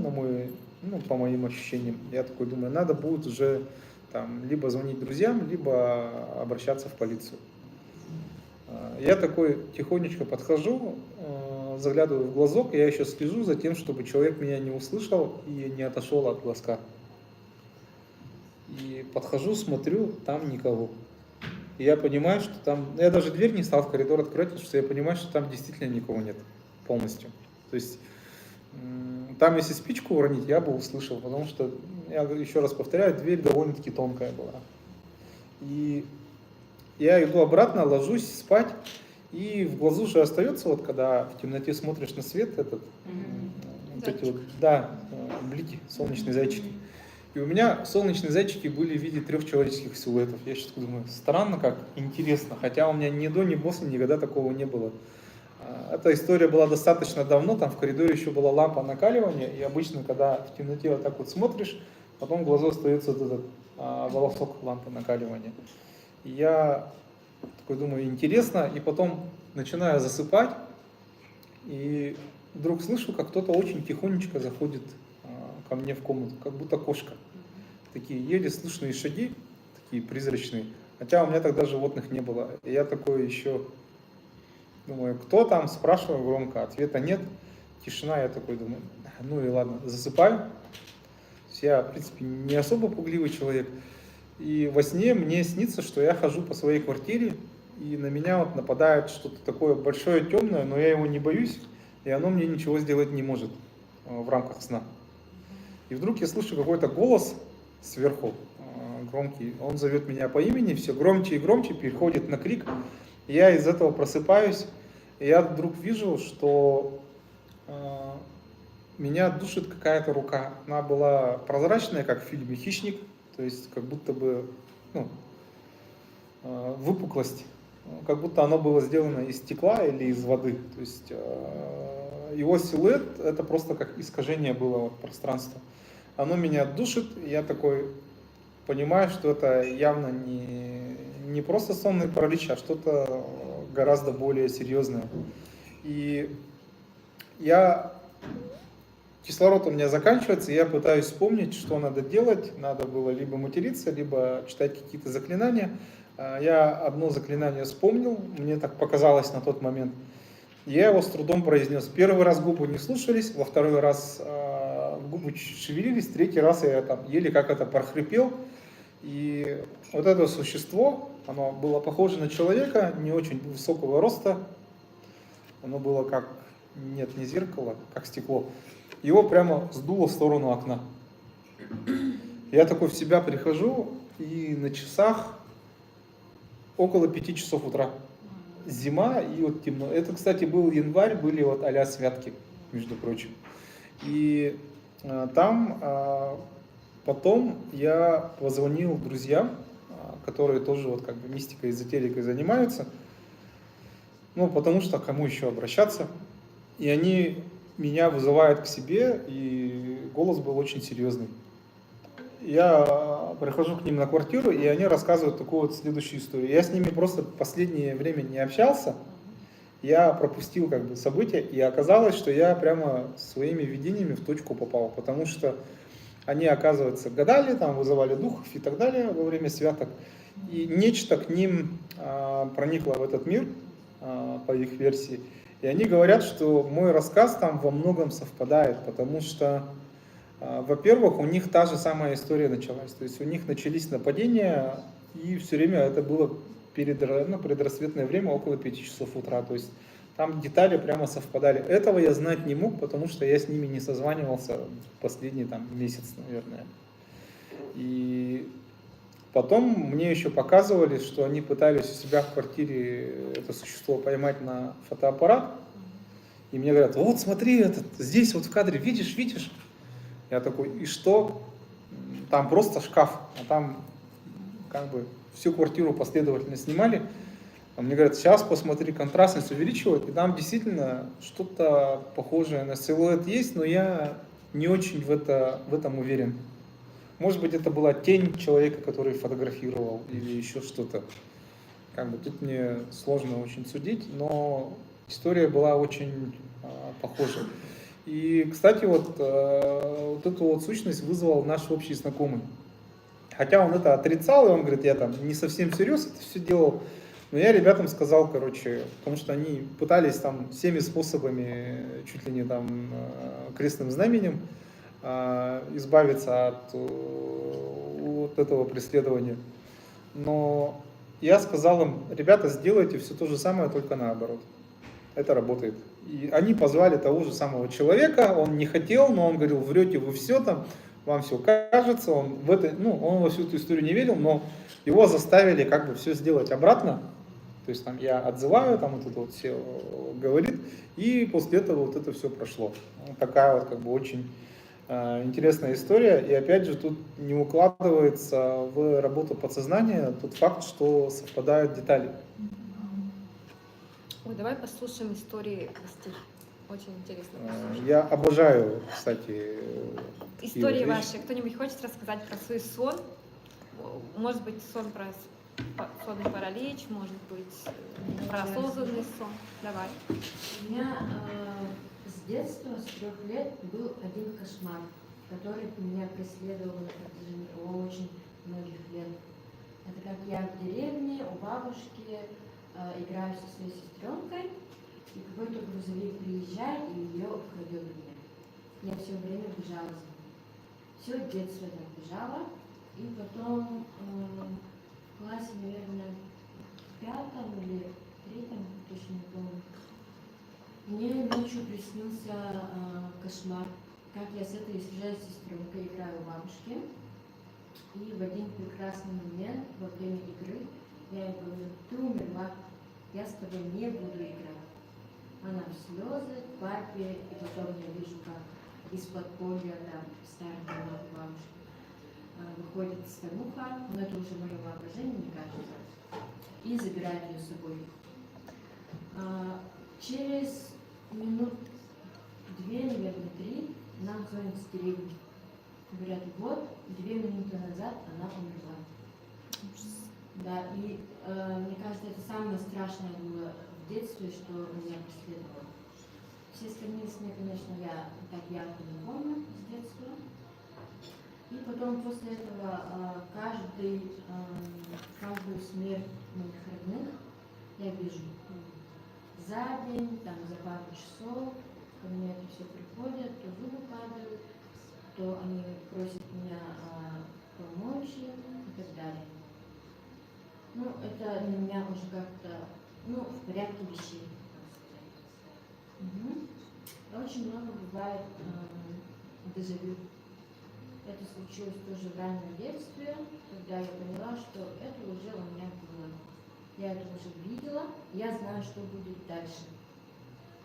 по моим ощущениям, я такой думаю, надо будет уже там либо звонить друзьям, либо обращаться в полицию. Я такой тихонечко подхожу, заглядываю в глазок, я еще слежу за тем, чтобы человек меня не услышал и не отошел от глазка. И подхожу, смотрю, там никого. И я понимаю, что там... Я даже дверь не стал в коридор открывать, потому что я понимаю, что там действительно никого нет полностью. То есть там, если спичку уронить, я бы услышал, потому что, я еще раз повторяю, дверь довольно-таки тонкая была. И я иду обратно, ложусь спать, и в глазу же остается, вот когда в темноте смотришь на свет, вот эти вот, да, блики, солнечные зайчики. И у меня солнечные зайчики были в виде 3 человеческих силуэтов. Я сейчас думаю, странно как, интересно, хотя у меня ни до, ни после никогда такого не было. Эта история была достаточно давно, там в коридоре еще была лампа накаливания, и обычно, когда в темноте вот так вот смотришь, потом в глазу остается вот этот волосок лампы накаливания. И я такой думаю, интересно, и потом начинаю засыпать, и вдруг слышу, как кто-то очень тихонечко заходит ко мне в комнату, как будто кошка. Такие еле слышные шаги, такие призрачные. Хотя у меня тогда животных не было. И я такой еще думаю, кто там, спрашиваю громко, ответа нет, тишина, я такой думаю, ну и ладно, засыпаю. То есть я, в принципе, не особо пугливый человек. И во сне мне снится, что я хожу по своей квартире, и на меня вот нападает что-то такое большое, темное, но я его не боюсь, и оно мне ничего сделать не может в рамках сна. И вдруг я слышу какой-то голос сверху, громкий, он зовет меня по имени, все громче и громче, переходит на крик. И я из этого просыпаюсь, и я вдруг вижу, что меня душит какая-то рука. Она была прозрачная, как в фильме «Хищник», то есть как будто бы выпуклость, как будто оно было сделано из стекла или из воды. То есть его силуэт — это просто как искажение было пространства. Оно меня душит, и я такой понимаю, что это явно не просто сонный паралич, а что-то гораздо более серьезное. И кислород у меня заканчивается, и я пытаюсь вспомнить, что надо делать. Надо было либо материться, либо читать какие-то заклинания. Я одно заклинание вспомнил, мне так показалось на тот момент. Я его с трудом произнес. Первый раз губы не слушались, во второй раз губы шевелились, третий раз я там еле как это прохрипел. И вот это существо, оно было похоже на человека, не очень высокого роста. Оно было как, нет, не зеркало, как стекло. Его прямо сдуло в сторону окна. Я такой в себя прихожу, и на часах около 5 часов утра. Зима, и вот темно. Это, кстати, был январь, были вот а-ля святки, между прочим. И там потом я позвонил друзьям, которые тоже вот как бы мистикой, эзотерикой занимаются. Ну, потому что кому еще обращаться. И они меня вызывают к себе, и голос был очень серьезный. Я прихожу к ним на квартиру, и они рассказывают такую вот следующую историю. Я с ними просто в последнее время не общался, я пропустил как бы события, и оказалось, что я прямо своими видениями в точку попал, потому что они, оказывается, гадали, там вызывали духов и так далее во время святок, и нечто к ним проникло в этот мир, по их версии, и они говорят, что мой рассказ там во многом совпадает, потому что, во-первых, у них та же самая история началась. То есть у них начались нападения, и все время это было предрассветное время, около 5 часов утра. То есть там детали прямо совпадали. Этого я знать не мог, потому что я с ними не созванивался последний месяц, наверное. И потом мне еще показывали, что они пытались у себя в квартире это существо поймать на фотоаппарат. И мне говорят, вот смотри, здесь вот в кадре, видишь? Я такой, и что? Там просто шкаф, а там как бы всю квартиру последовательно снимали. А мне говорят, сейчас посмотри, контрастность увеличивают, и там действительно что-то похожее на силуэт есть, но я не очень в этом уверен. Может быть, это была тень человека, который фотографировал, или еще что-то. Как бы тут мне сложно очень судить, но история была очень похожа. И, кстати, вот эту вот сущность вызвал наш общий знакомый. Хотя он это отрицал, и он говорит, я там не совсем всерьез это все делал. Но я ребятам сказал, потому что они пытались там всеми способами, чуть ли не там крестным знаменем, избавиться от вот этого преследования. Но я сказал им, ребята, сделайте все то же самое, только наоборот. Это работает. И они позвали того же самого человека, он не хотел, но он говорил, врете вы все там, вам все кажется, он во всю эту историю не верил, но его заставили как бы все сделать обратно. То есть там я отзываю, там вот это вот все говорит, и после этого вот это все прошло. Такая вот как бы очень интересная история, и опять же тут не укладывается в работу подсознания тот факт, что совпадают детали. Ой, давай послушаем истории гостей. очень интересно. Я обожаю, кстати, такие Истории вот вещи. ваши. Кто-нибудь хочет рассказать про свой сон? Может быть, сонный паралич, может быть, про осознанный сон. Давай. У меня с детства, с 3 лет, был один кошмар, который меня преследовал на протяжении очень многих лет. Это как я в деревне у бабушки играю со своей сестренкой, и какой-то грузовик приезжает и ее крадет у меня. Я все время бежала за ним. Все детство я бежала, и потом в классе, наверное, в 5 или 3, точно не помню, мне ночью приснился кошмар, как я с этой своей сестренкой играю у бабушки. И в один прекрасный момент во время игры я ей говорю: ты умерла, я с тобой не буду играть. Она в слезы, к папе, и потом я вижу, как из подполья, там, в старом доме бабушки, выходит старуха, но это уже мое воображение, мне кажется, и забирает ее с собой. Через минут 2, наверное, 3 нам звонят с деревни. Говорят: вот, 2 минуты назад она умерла. Да, и мне кажется, это самое страшное было в детстве, что меня преследовало. Все остальные сны, конечно, я так ярко не помню с детства. И потом после этого каждую смерть моих родных я вижу. За день, там, за пару часов ко мне это все приходят, то зубы падают, то они просят меня помочь им и так далее. Ну, это для меня уже как-то, в порядке вещей. Очень много бывает дежавю. Это случилось тоже в раннем детстве, когда я поняла, что это уже у меня было. Я это уже видела, я знаю, что будет дальше.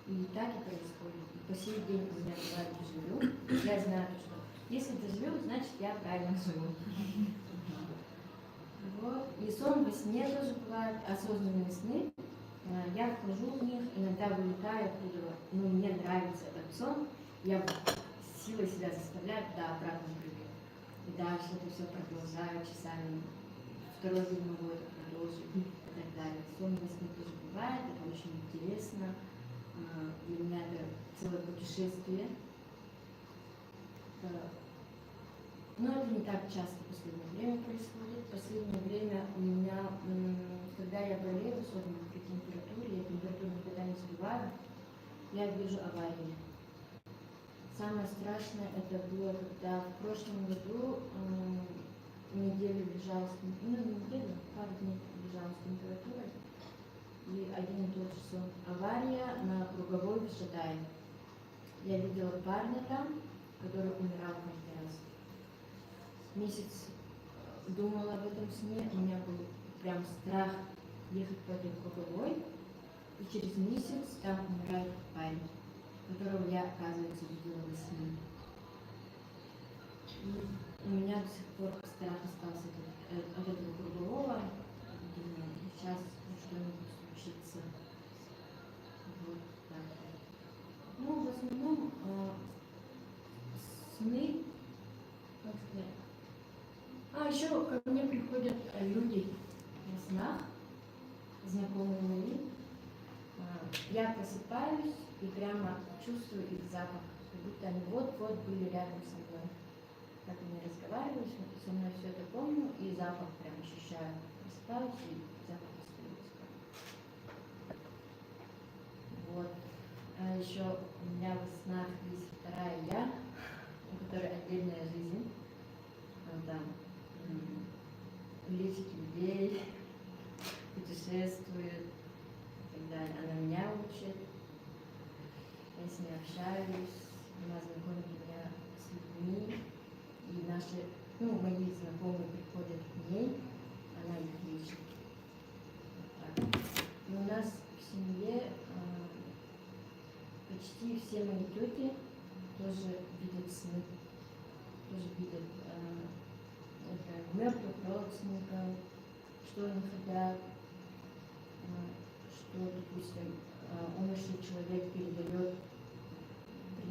И так и происходит. И по сей день у меня бывает дежавю. Я знаю, что если дежавю, значит я правильно живу. Вот. И сон во сне тоже бывает, осознанные сны. Я вхожу в них, иногда вылетаю оттуда, мне нравится этот сон, я силой себя заставляю туда обратно прыгать. И дальше это все продолжаю часами, второй день могу это продолжить и так далее. Сон во сне тоже бывает, это очень интересно, для меня это целое путешествие. Но это не так часто в последнее время происходит. В последнее время у меня, когда я болею, особенно при температуре, я температуру никогда не сбиваю, я вижу аварии. Самое страшное это было, когда в прошлом году неделю лежала, пару дней лежала с температурой, и один и тот же сон. Авария на Круговой в Шатае. Я видела парня там, который умирал каждый раз. Месяц думала об этом сне, у меня был прям страх ехать по этой Круговой, и через месяц там умирает парень, которого я, оказывается, видела во сне. И у меня до сих пор страх остался от этого Кругового. Думаю, сейчас что-нибудь случится. Вот так. В основном сны, как сказать. Еще ко мне приходят люди в снах, знакомые мои. Я просыпаюсь и прямо чувствую их запах, как будто они вот-вот были рядом со мной. Как они разговаривали, со мной все это помню, и запах прям ощущаю. Просыпаюсь, и запах остается. Вот. А еще у меня в снах есть вторая я, у которой отдельная жизнь. Там лечит людей, путешествует и так далее. Она меня учит, я с ней общаюсь, она знакомит меня с людьми, и наши, мои знакомые приходят к ней, она их лечит. Вот так. И у нас в семье почти все мои тети тоже видят сны, тоже видят мертвых родственников, что они хотят, что, допустим, умерший человек передает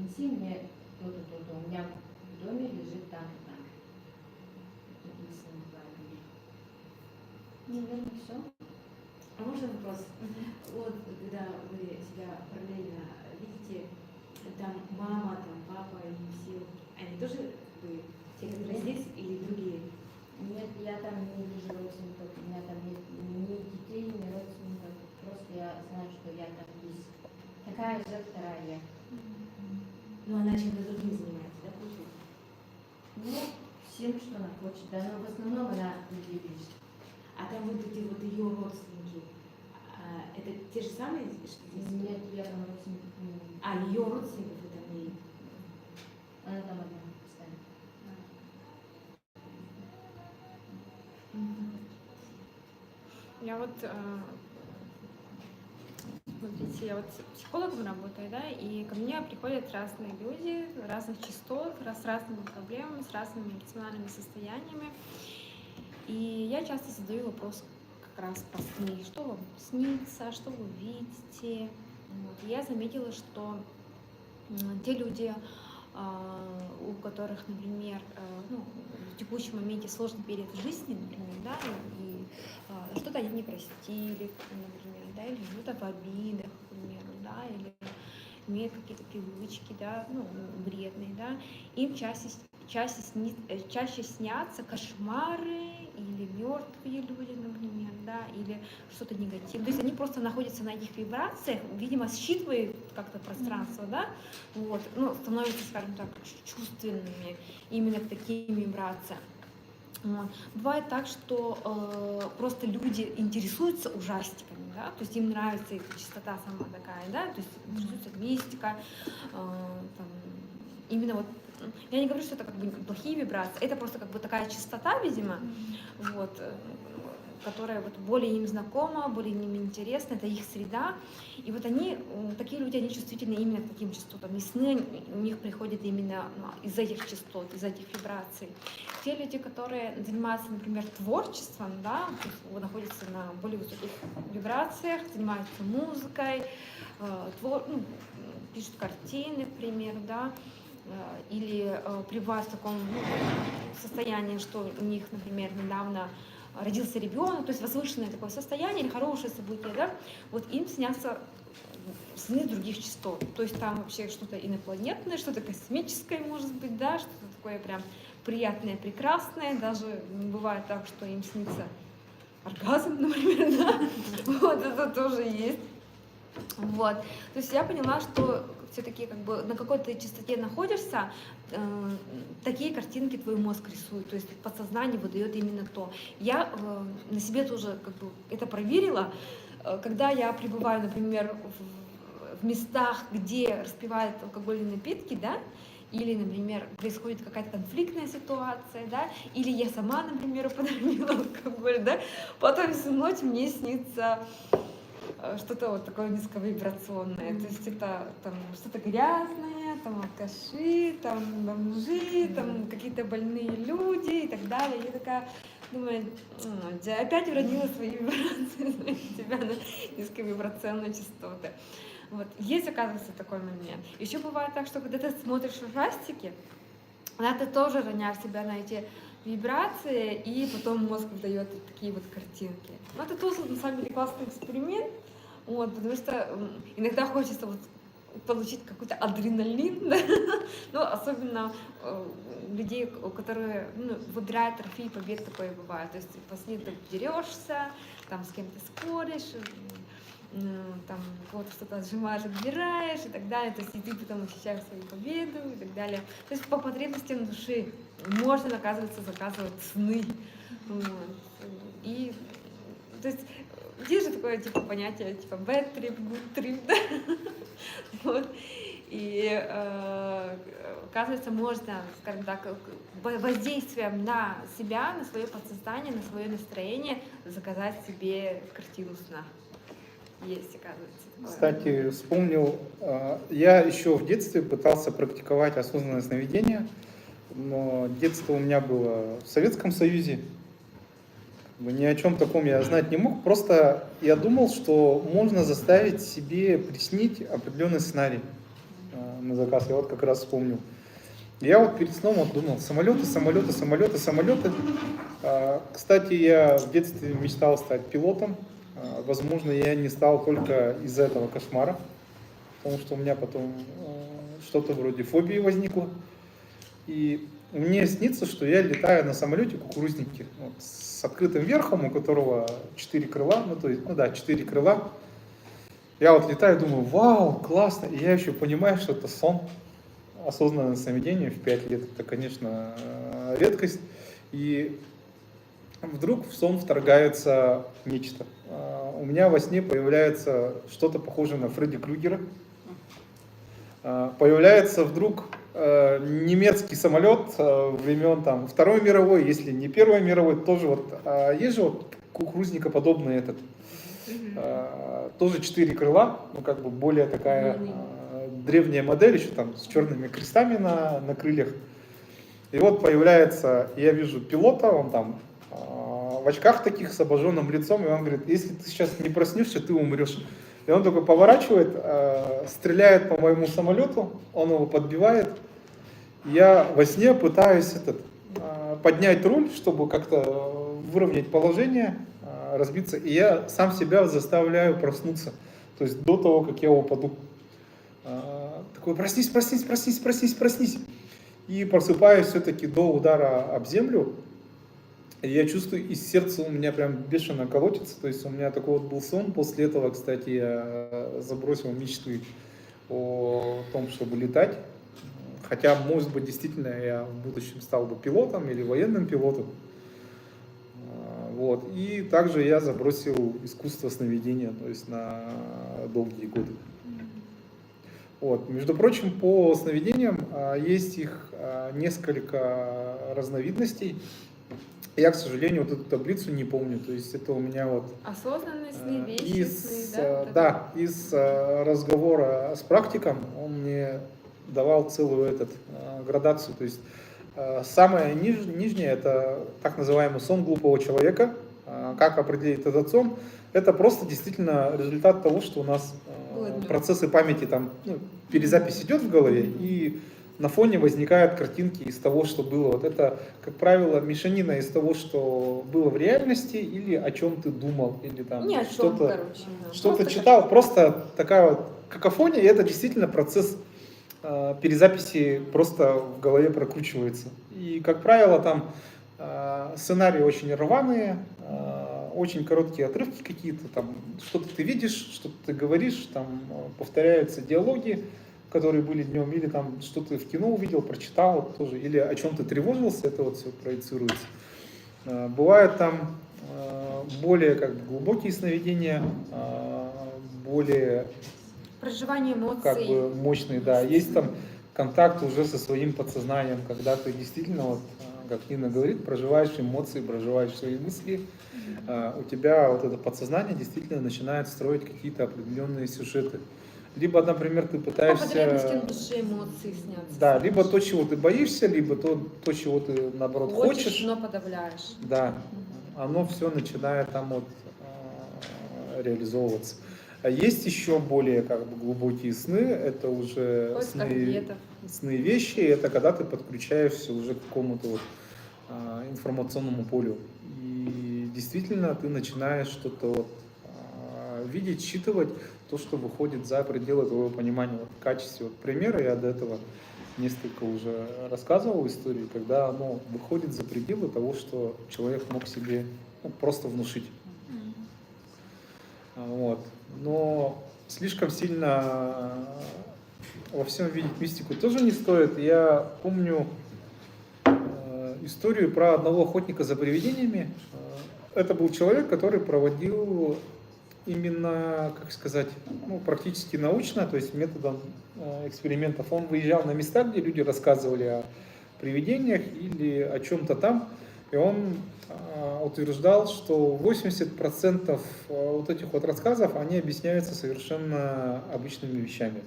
принеси мне то-то, то-то, у меня в доме лежит там и там. Написано правильно. Наверное, все. А можно вопрос? Вот когда вы себя параллельно видите, там мама, там папа и все, они тоже как бы те, которые здесь или другие? Нет, я там не вижу родственников, у меня там нет ни детей, ни родственников, просто я знаю, что я там есть. Такая же, вторая я. Ну, она чем-то другим занимается, да, получается? Ну, всем, что она хочет, да, но в основном она людей лечит. А там вот эти вот ее родственники, это те же самые, что здесь? Нет, я там родственников не имею. А ее родственников это не... Она там одна постоянно. Я вот, смотрите, я вот психологом работаю, да, и ко мне приходят разные люди, разных частот, с разными проблемами, с разными эмоциональными состояниями. И я часто задаю вопрос как раз про сны. Что вам снится, что вы видите? Вот. И я заметила, что те люди, у которых, например, ну, в текущем моменте сложный период в жизни, например, да, и что-то они не простили, например, да, или живут в обидах, к примеру, да, или имеют какие-то привычки, да, ну, вредные, да, им чаще снятся кошмары или мертвые люди, например, да, или что-то негативное. То есть они просто находятся на этих вибрациях, видимо, считывают как-то пространство, да, вот, ну, становятся, скажем так, чувственными именно к таким вибрациям. Вот. Бывает так, что просто люди интересуются ужастиками, да, то есть им нравится их частота сама такая, да, то есть интересуется мистика, там, именно вот, я не говорю, что это как бы плохие вибрации, это просто как бы такая частота, видимо, вот, которая вот более им знакома, более им интересна, это их среда, и вот они, такие люди, они чувствительны именно к таким частотам, и сны у них приходят именно из этих частот, из этих вибраций. Те люди, которые занимаются, например, творчеством, да, то есть находятся на более высоких вибрациях, занимаются музыкой, пишут картины, к примеру, да, или пребывают в таком состоянии, что у них, например, недавно родился ребенок, то есть возвышенное такое состояние или хорошее событие, да, вот им снятся сны других частот, то есть там вообще что-то инопланетное, что-то космическое, может быть, да, что-то такое прям приятное, прекрасное, даже бывает так, что им снится оргазм, например, да, вот это тоже есть, вот, то есть я поняла, что все-таки как бы на какой-то частоте находишься, такие картинки твой мозг рисует, то есть подсознание выдает именно то. Я на себе тоже как бы это проверила, когда я пребываю, например, в местах, где распивают алкогольные напитки, да, или, например, происходит какая-то конфликтная ситуация, да, или я сама, например, употребила алкоголь, да, потом всю ночь мне снится что-то вот такое низковибрационное, то есть это там что-то грязное, там алкаши, там бомжи, там какие-то больные люди и так далее. Я такая думаю, опять уронила свои вибрации, тебя на низковибрационные частоты. Вот. Есть, оказывается, такой момент. Еще бывает так, что когда ты смотришь ужастики, когда ты тоже роняешь себя на эти вибрации, и потом мозг выдает такие вот картинки. Но это тоже, на самом деле, классный эксперимент, вот, потому что иногда хочется вот получить какой-то адреналин, да? Ну, особенно людей, которые выбирают трофей побед, такое бывает. То есть во сне ты дерешься, там с кем-то споришь, там кого-то что-то отжимаешь, отбираешь и так далее, то есть и ты потом ощущаешь свою победу и так далее. То есть по потребностям души можно, оказывается, заказывать сны. Вот. И то есть есть же такое типа понятие типа bad trip, good trip, да? Вот. И оказывается, можно, скажем так, воздействием на себя, на свое подсознание, на свое настроение заказать себе картину сна. Есть, оказывается. Такое. Кстати, вспомнил, я еще в детстве пытался практиковать осознанное сновидение, но детство у меня было в Советском Союзе. Ни о чем таком я знать не мог, просто я думал, что можно заставить себе приснить определенный сценарий. на заказ. Я вот как раз вспомнил. Я вот перед сном вот думал, самолеты. Кстати, я в детстве мечтал стать пилотом. Возможно, я не стал только из-за этого кошмара, потому что у меня потом что-то вроде фобии возникло. И мне снится, что я летаю на самолете кукурузники вот, с открытым верхом, у которого 4 крыла, 4 крыла. Я вот летаю, думаю, вау, классно. И я еще понимаю, что это сон. Осознанное сновидение в 5 лет. Это, конечно, редкость. И вдруг в сон вторгается нечто. У меня во сне появляется что-то похожее на Фредди Крюгера. Появляется вдруг немецкий самолет времен там, Второй мировой, если не Первой мировой, тоже вот, есть же вот кукурузникоподобный этот, тоже 4 крыла, ну как бы более такая древняя модель, еще там с черными крестами на крыльях. И вот появляется, я вижу пилота, он там в очках таких с обожженным лицом, и он говорит, если ты сейчас не проснешься, ты умрешь. И он такой поворачивает, стреляет по моему самолету, он его подбивает. Я во сне пытаюсь поднять руль, чтобы как-то выровнять положение, разбиться. И я сам себя заставляю проснуться. То есть до того, как я упаду. Такой, проснись. И просыпаюсь все-таки до удара об землю. И я чувствую, и сердце у меня прям бешено колотится. То есть у меня такой вот был сон. После этого, кстати, я забросил мечты о том, чтобы летать. Хотя, может быть, действительно я в будущем стал бы пилотом или военным пилотом. Вот. И также я забросил искусство сновидения, то есть на долгие годы. Вот. Между прочим, по сновидениям есть их несколько разновидностей. Я, к сожалению, вот эту таблицу не помню. То есть это у меня вот... Осознанные сны, вещи сны, да? Да, из разговора с практиком он мне давал целую градацию. То есть самое нижнее это так называемый сон глупого человека. Как определить этот сон? Это просто действительно результат того, что у нас процессы памяти, там, перезапись идет в голове, и на фоне возникают картинки из того, что было. Вот это, как правило, мешанина из того, что было в реальности, или о чем ты думал, или там что-то читал. Просто такая вот какофония, и это действительно процесс перезаписи просто в голове прокручивается. И, как правило, там сценарии очень рваные, очень короткие отрывки какие-то, там что-то ты видишь, что-то ты говоришь, там повторяются диалоги, которые были днем, или там что ты в кино увидел, прочитал тоже, или о чем ты тревожился, это вот все проецируется. Бывают там более глубокие сновидения, более проживание эмоций. Мощные, да. Есть там контакт уже со своим подсознанием, когда ты действительно, вот, как Нина говорит, проживаешь эмоции, проживаешь свои мысли, у тебя вот это подсознание действительно начинает строить какие-то определенные сюжеты. Либо, например, ты пытаешься... Потребности души, эмоции снятся. Да, либо то, чего ты боишься, либо то, чего ты, наоборот, хочешь. Но подавляешь. Да, оно все начинает там вот реализовываться. А есть еще более глубокие сны, это уже сны вещи, это когда ты подключаешься уже к какому-то информационному полю. И действительно ты начинаешь что-то видеть, считывать, то, что выходит за пределы твоего понимания. В качестве примера я до этого несколько уже рассказывал истории, когда оно выходит за пределы того, что человек мог себе просто внушить. Вот. Но слишком сильно во всем видеть мистику тоже не стоит. Я помню историю про одного охотника за привидениями. Это был человек, который проводил именно, практически научно, то есть методом экспериментов. Он выезжал на места, где люди рассказывали о привидениях или о чем-то там, и он утверждал, что 80% вот этих вот рассказов, они объясняются совершенно обычными вещами.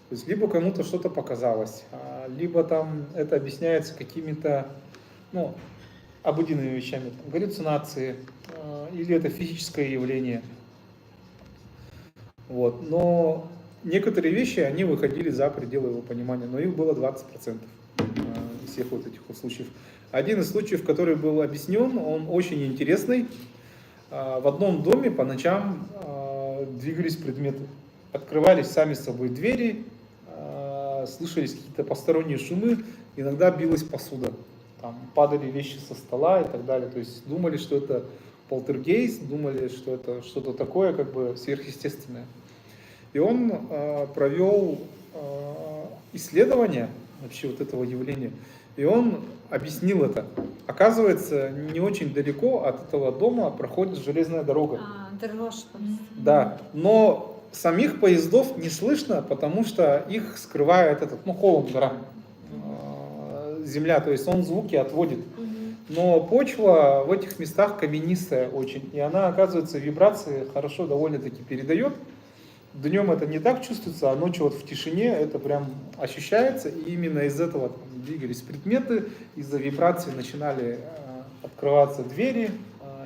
То есть либо кому-то что-то показалось, либо там это объясняется какими-то обыденными вещами, там, галлюцинации, или это физическое явление. Вот. Но некоторые вещи, они выходили за пределы его понимания, но их было 20% из всех вот этих вот случаев. Один из случаев, который был объяснен, он очень интересный. В одном доме по ночам двигались предметы. Открывались сами собой двери, слышались какие-то посторонние шумы, иногда билась посуда. Там падали вещи со стола и так далее. То есть думали, что это полтергейст, думали, что это что-то такое как бы сверхъестественное. И он провел исследование вообще вот этого явления, и он объяснил это. Оказывается, не очень далеко от этого дома проходит железная дорога. Дрожь. Да, но самих поездов не слышно, потому что их скрывает этот, холм, гора, земля, то есть он звуки отводит. Но почва в этих местах каменистая очень, и она, оказывается, вибрации хорошо довольно-таки передает. Днем это не так чувствуется, а ночью вот в тишине это прям ощущается, и именно из этого двигались предметы, из-за вибрации начинали открываться двери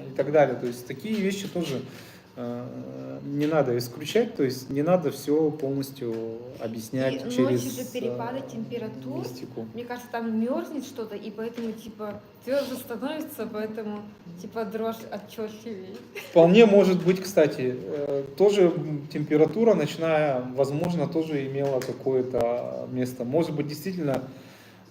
и так далее. То есть такие вещи тоже не надо исключать, то есть не надо все полностью объяснять И через ночью же перепады температур. мистику. Мне кажется, там мерзнет что-то, и поэтому тверже становится, поэтому дрожь отчетливее. Вполне может быть, кстати, тоже температура ночная, возможно, тоже имела какое-то место. Может быть, действительно,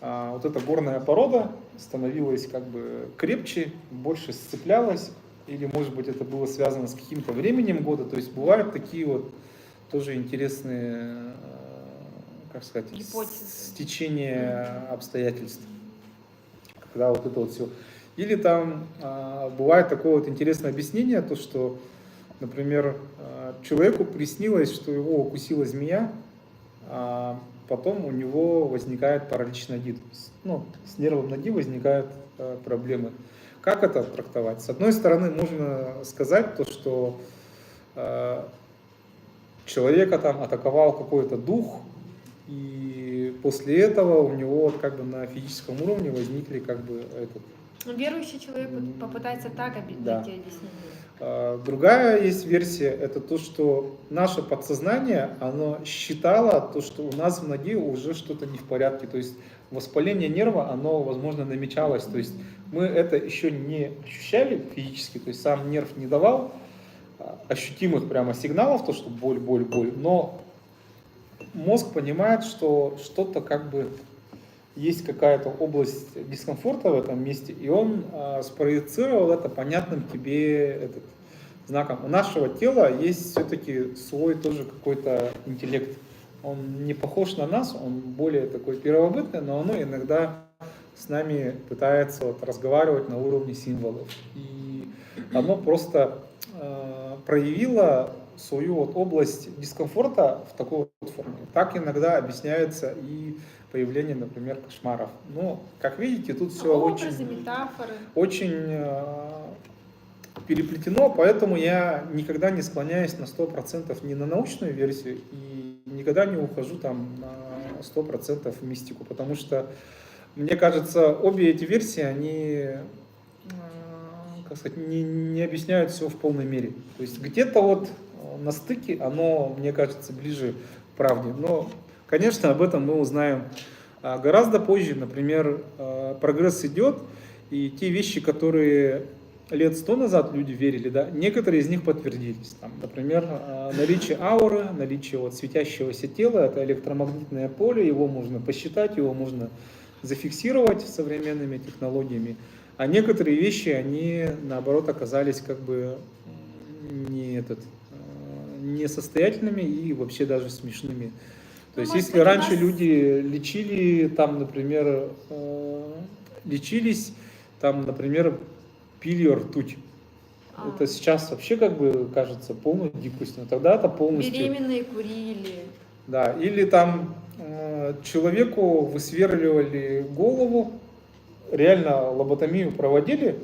вот эта горная порода становилась как бы крепче, больше сцеплялась, или, может быть, это было связано с каким-то временем года. То есть бывают такие вот тоже интересные, как сказать, стечения обстоятельств, когда вот это вот все. Или там бывает такое вот интересное объяснение, то что, например, человеку приснилось, что его укусила змея, а потом у него возникает паралич ноги. То есть, с нервом ноги возникают проблемы. Как это трактовать? С одной стороны, можно сказать то, что человека там атаковал какой-то дух, и после этого у него вот как бы на физическом уровне возникли как бы Верующий человек попытается так найти объяснение. Другая есть версия, это то, что наше подсознание, оно считало то, что у нас в ноге уже что-то не в порядке, то есть воспаление нерва, оно, возможно, намечалось, то есть мы это еще не ощущали физически, то есть сам нерв не давал ощутимых прямо сигналов, то, что боль, но мозг понимает, что что-то как бы есть какая-то область дискомфорта в этом месте, и он спроецировал это понятным тебе знаком. У нашего тела есть все-таки свой тоже какой-то интеллект. Он не похож на нас, он более такой первобытный, но оно иногда с нами пытается разговаривать на уровне символов. И оно просто проявило свою область дискомфорта в такой форме. Так иногда объясняется и появление, например, кошмаров. Но, как видите, тут все образы, метафоры. Очень переплетено, поэтому я никогда не склоняюсь на 100% ни на научную версию и никогда не ухожу там на 100% в мистику, потому что, мне кажется, обе эти версии, они, как сказать, не объясняют все в полной мере. То есть где-то на стыке оно, мне кажется, ближе к правде. Но, конечно, об этом мы узнаем гораздо позже. Например, прогресс идет, и те вещи, которые лет 100 назад люди верили, да, некоторые из них подтвердились. Там, например, наличие ауры, наличие светящегося тела, это электромагнитное поле, его можно посчитать, его можно зафиксировать современными технологиями. А некоторые вещи, они, наоборот, оказались как бы несостоятельными и вообще даже смешными. То есть, если раньше люди лечили, там, например, пили ртуть. Это сейчас вообще как бы кажется полной дикостью. Тогда это полностью... Беременные курили. Да, или там человеку высверливали голову, реально лоботомию проводили.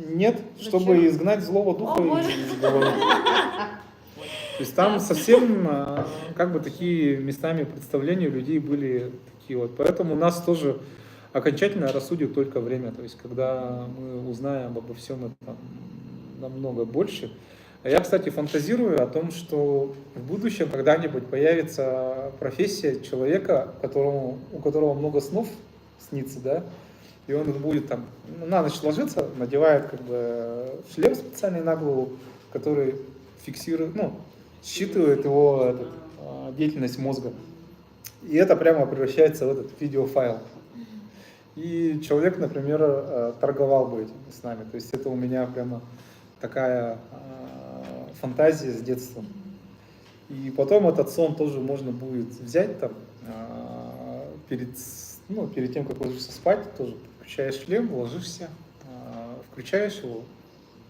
Нет, зачем? Чтобы изгнать злого духа из головы. То есть там совсем как бы такие местами представления у людей были такие вот. Поэтому нас тоже окончательно рассудит только время. То есть когда мы узнаем обо всем этом намного больше. А я, кстати, фантазирую о том, что в будущем когда-нибудь появится профессия человека, у которого много снов снится, да, и он будет там на ночь ложится, надевает как бы шлем специальный на голову, который фиксирует, ну, считывает его деятельность мозга. И это прямо превращается в этот видеофайл. И человек, например, торговал бы этими снами. То есть это у меня прямо такая фантазия с детства. И потом этот сон тоже можно будет взять там перед тем, как ложишься спать, тоже включаешь шлем, ложишься, включаешь его,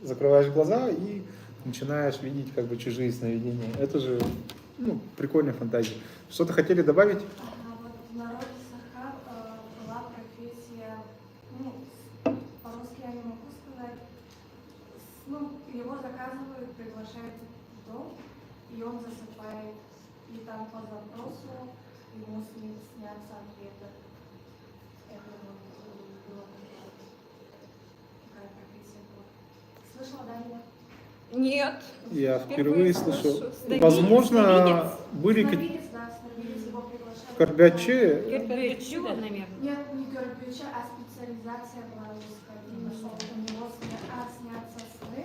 закрываешь глаза и начинаешь видеть как бы чужие сновидения. Это же прикольная фантазия. Что-то хотели добавить? Вот в народе Саха была профессия, по-русски я не могу сказать, его заказывают, приглашают в дом, и он засыпает, и там по запросу ему снятся ответы. Это вот было такая профессия была. Слышала, да, нет? Нет. Я впервые слышу. Сновидец. Возможно, были Сновидец, да, сновидец, его приглашают. Горбачи. Герберчу, наверное. Нет, не Горбача, а специализация была русская. Именно что у него снятся сны,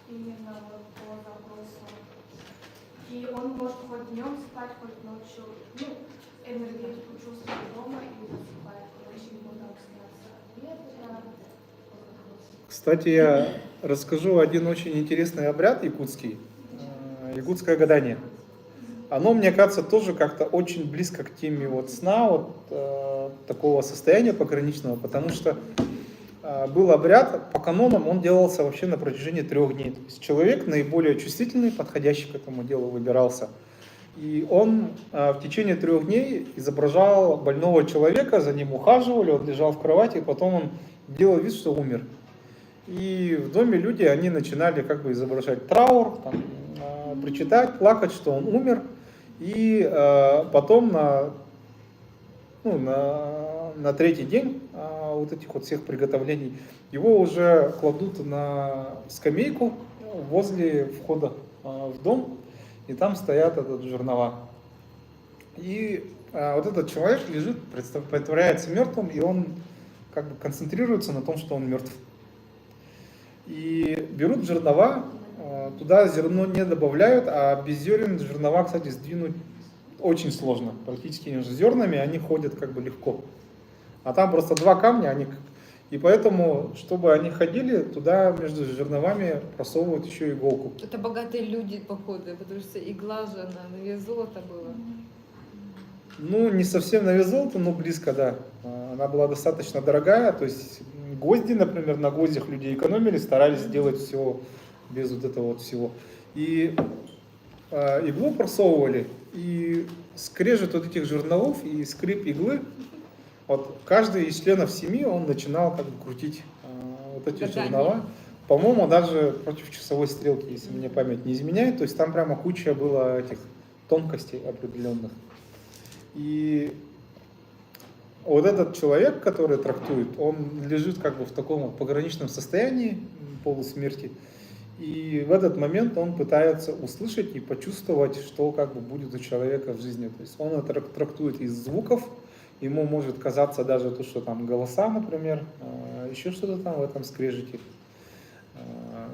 именно вот по запросу. И он может хоть днем спать, хоть ночью, энергетику чувствовать дома и засыпать. Короче, ему там снятся ответы по запросу. Кстати, я расскажу один очень интересный обряд якутский. Якутское гадание. Оно, мне кажется, тоже как-то очень близко к теме вот сна, вот такого состояния пограничного, потому что был обряд, по канонам он делался вообще на протяжении 3 дней. То есть человек наиболее чувствительный, подходящий к этому делу, выбирался. И он в течение 3 дней изображал больного человека, за ним ухаживали, он лежал в кровати, и потом он делал вид, что умер. И в доме люди, они начинали как бы изображать траур, там, причитать, плакать, что он умер. И потом на 3-й день вот этих вот всех приготовлений его уже кладут на скамейку возле входа в дом, и там стоят жернова. И вот этот человек лежит, притворяется мертвым, и он как бы концентрируется на том, что он мертв. И берут жернова, туда зерно не добавляют, а без зерен жернова, кстати, сдвинуть очень сложно. Практически между зернами они ходят как бы легко. А там просто 2 камня, и поэтому, чтобы они ходили, туда между жерновами просовывают еще иголку. Это богатые люди, походу, потому что игла же, она на вес золота была. Не совсем на вес золота, но близко, да. Она была достаточно дорогая, то есть гвозди, например, на гвоздях люди экономили, старались сделать все без вот этого вот всего. И иглу просовывали, и скрежет вот этих жерновов и скрип иглы, вот каждый из членов семьи, он начинал как бы крутить вот эти жернова. По-моему, даже против часовой стрелки, если мне память не изменяет, то есть там прямо куча было этих тонкостей определенных. И вот этот человек, который трактует, он лежит как бы в таком пограничном состоянии полусмерти, и в этот момент он пытается услышать и почувствовать, что как бы будет у человека в жизни. То есть он это трактует из звуков, ему может казаться даже то, что там голоса, например, еще что-то там в этом скрежете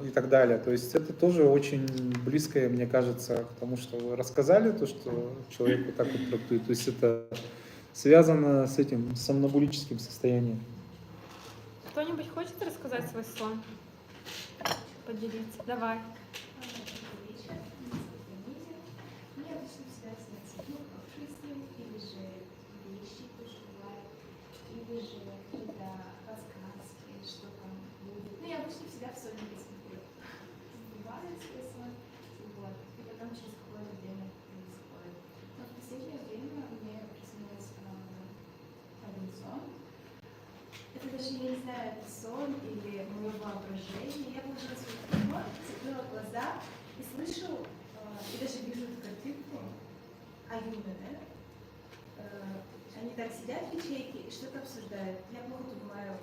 и так далее. То есть это тоже очень близкое, мне кажется, к тому, что вы рассказали, то, что человек вот так вот трактует. То есть это связано с этим сомнамбулическим состоянием. Кто-нибудь хочет рассказать свой сон? Поделиться. Давай. Мне обычно всегда снятся хорошие сны, или же вещи тоже бывают, или же какие-то подсказки, что там будет. Я обычно всегда в соннике смотрю. Бывает сон, вот, и потом через какое-то время происходит. Но в последнее время мне приснился один сон. Это даже, я не знаю, это сон или мое воображение. Я положила свой телефон, закрыла глаза и слышу, и даже вижу эту картинку, Аюна, да? Они так сидят в ячейке и что-то обсуждают. Я плохо понимаю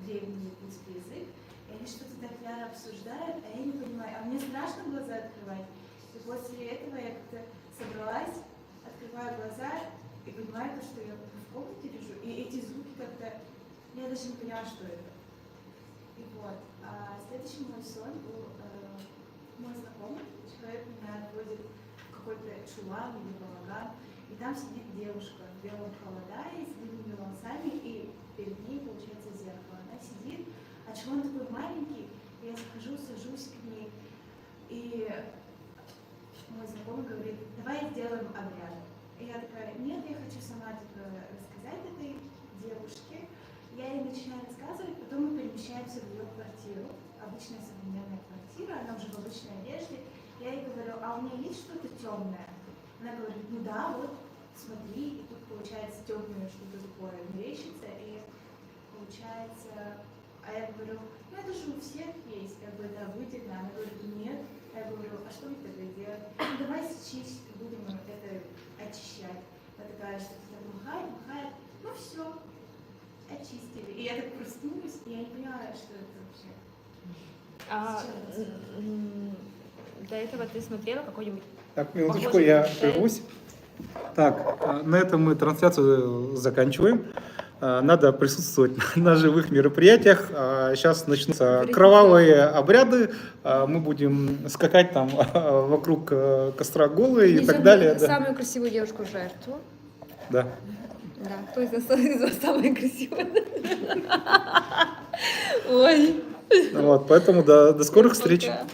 древний якутский язык. И и они что-то так яро обсуждают, а я не понимаю, а мне страшно глаза открывать. И после этого я как-то собралась, открываю глаза и понимаю, то, что я в комнате лежу, и эти звуки как-то, я даже не поняла, что это. И вот. А следующий мой сон был мой знакомый, человек меня отводит в какой-то чулан или балаган, и там сидит девушка в белом халатае с длинными волосами, и перед ней, получается, зеркало. Она сидит, а чулан такой маленький, и я захожу, сажусь к ней, и мой знакомый говорит, давай сделаем обряд. И я такая, нет, я хочу сама типа, рассказать этой девушке. Я ей начинаю рассказывать, потом мы перемещаемся в ее квартиру. Обычная современная квартира, она уже в обычной одежде. Я ей говорю, а у меня есть что-то темное? Она говорит, ну да, вот смотри, и тут получается темное что-то такое мерещится, и получается, а я говорю, ну это же у всех есть, как бы это обыденно. Она говорит, нет. Я говорю, а что мне тогда делать? Ну, давай сейчас будем это очищать. Она такая, что-то так махает, ну все, очистили. И я так проснулась, и я не поняла, что это вообще. А, С чем это связано? до этого ты смотрела какой-нибудь? Так, минуточку, Похоже, я да? прервусь. Так, на этом мы трансляцию заканчиваем. Надо присутствовать на живых мероприятиях. Сейчас начнутся кровавые обряды. Мы будем скакать там вокруг костра голые и так далее. Да. Самую красивую девушку в жертву. Да. Да, кто из нас самая красивая? Ой. Вот, поэтому до скорых встреч. Пока.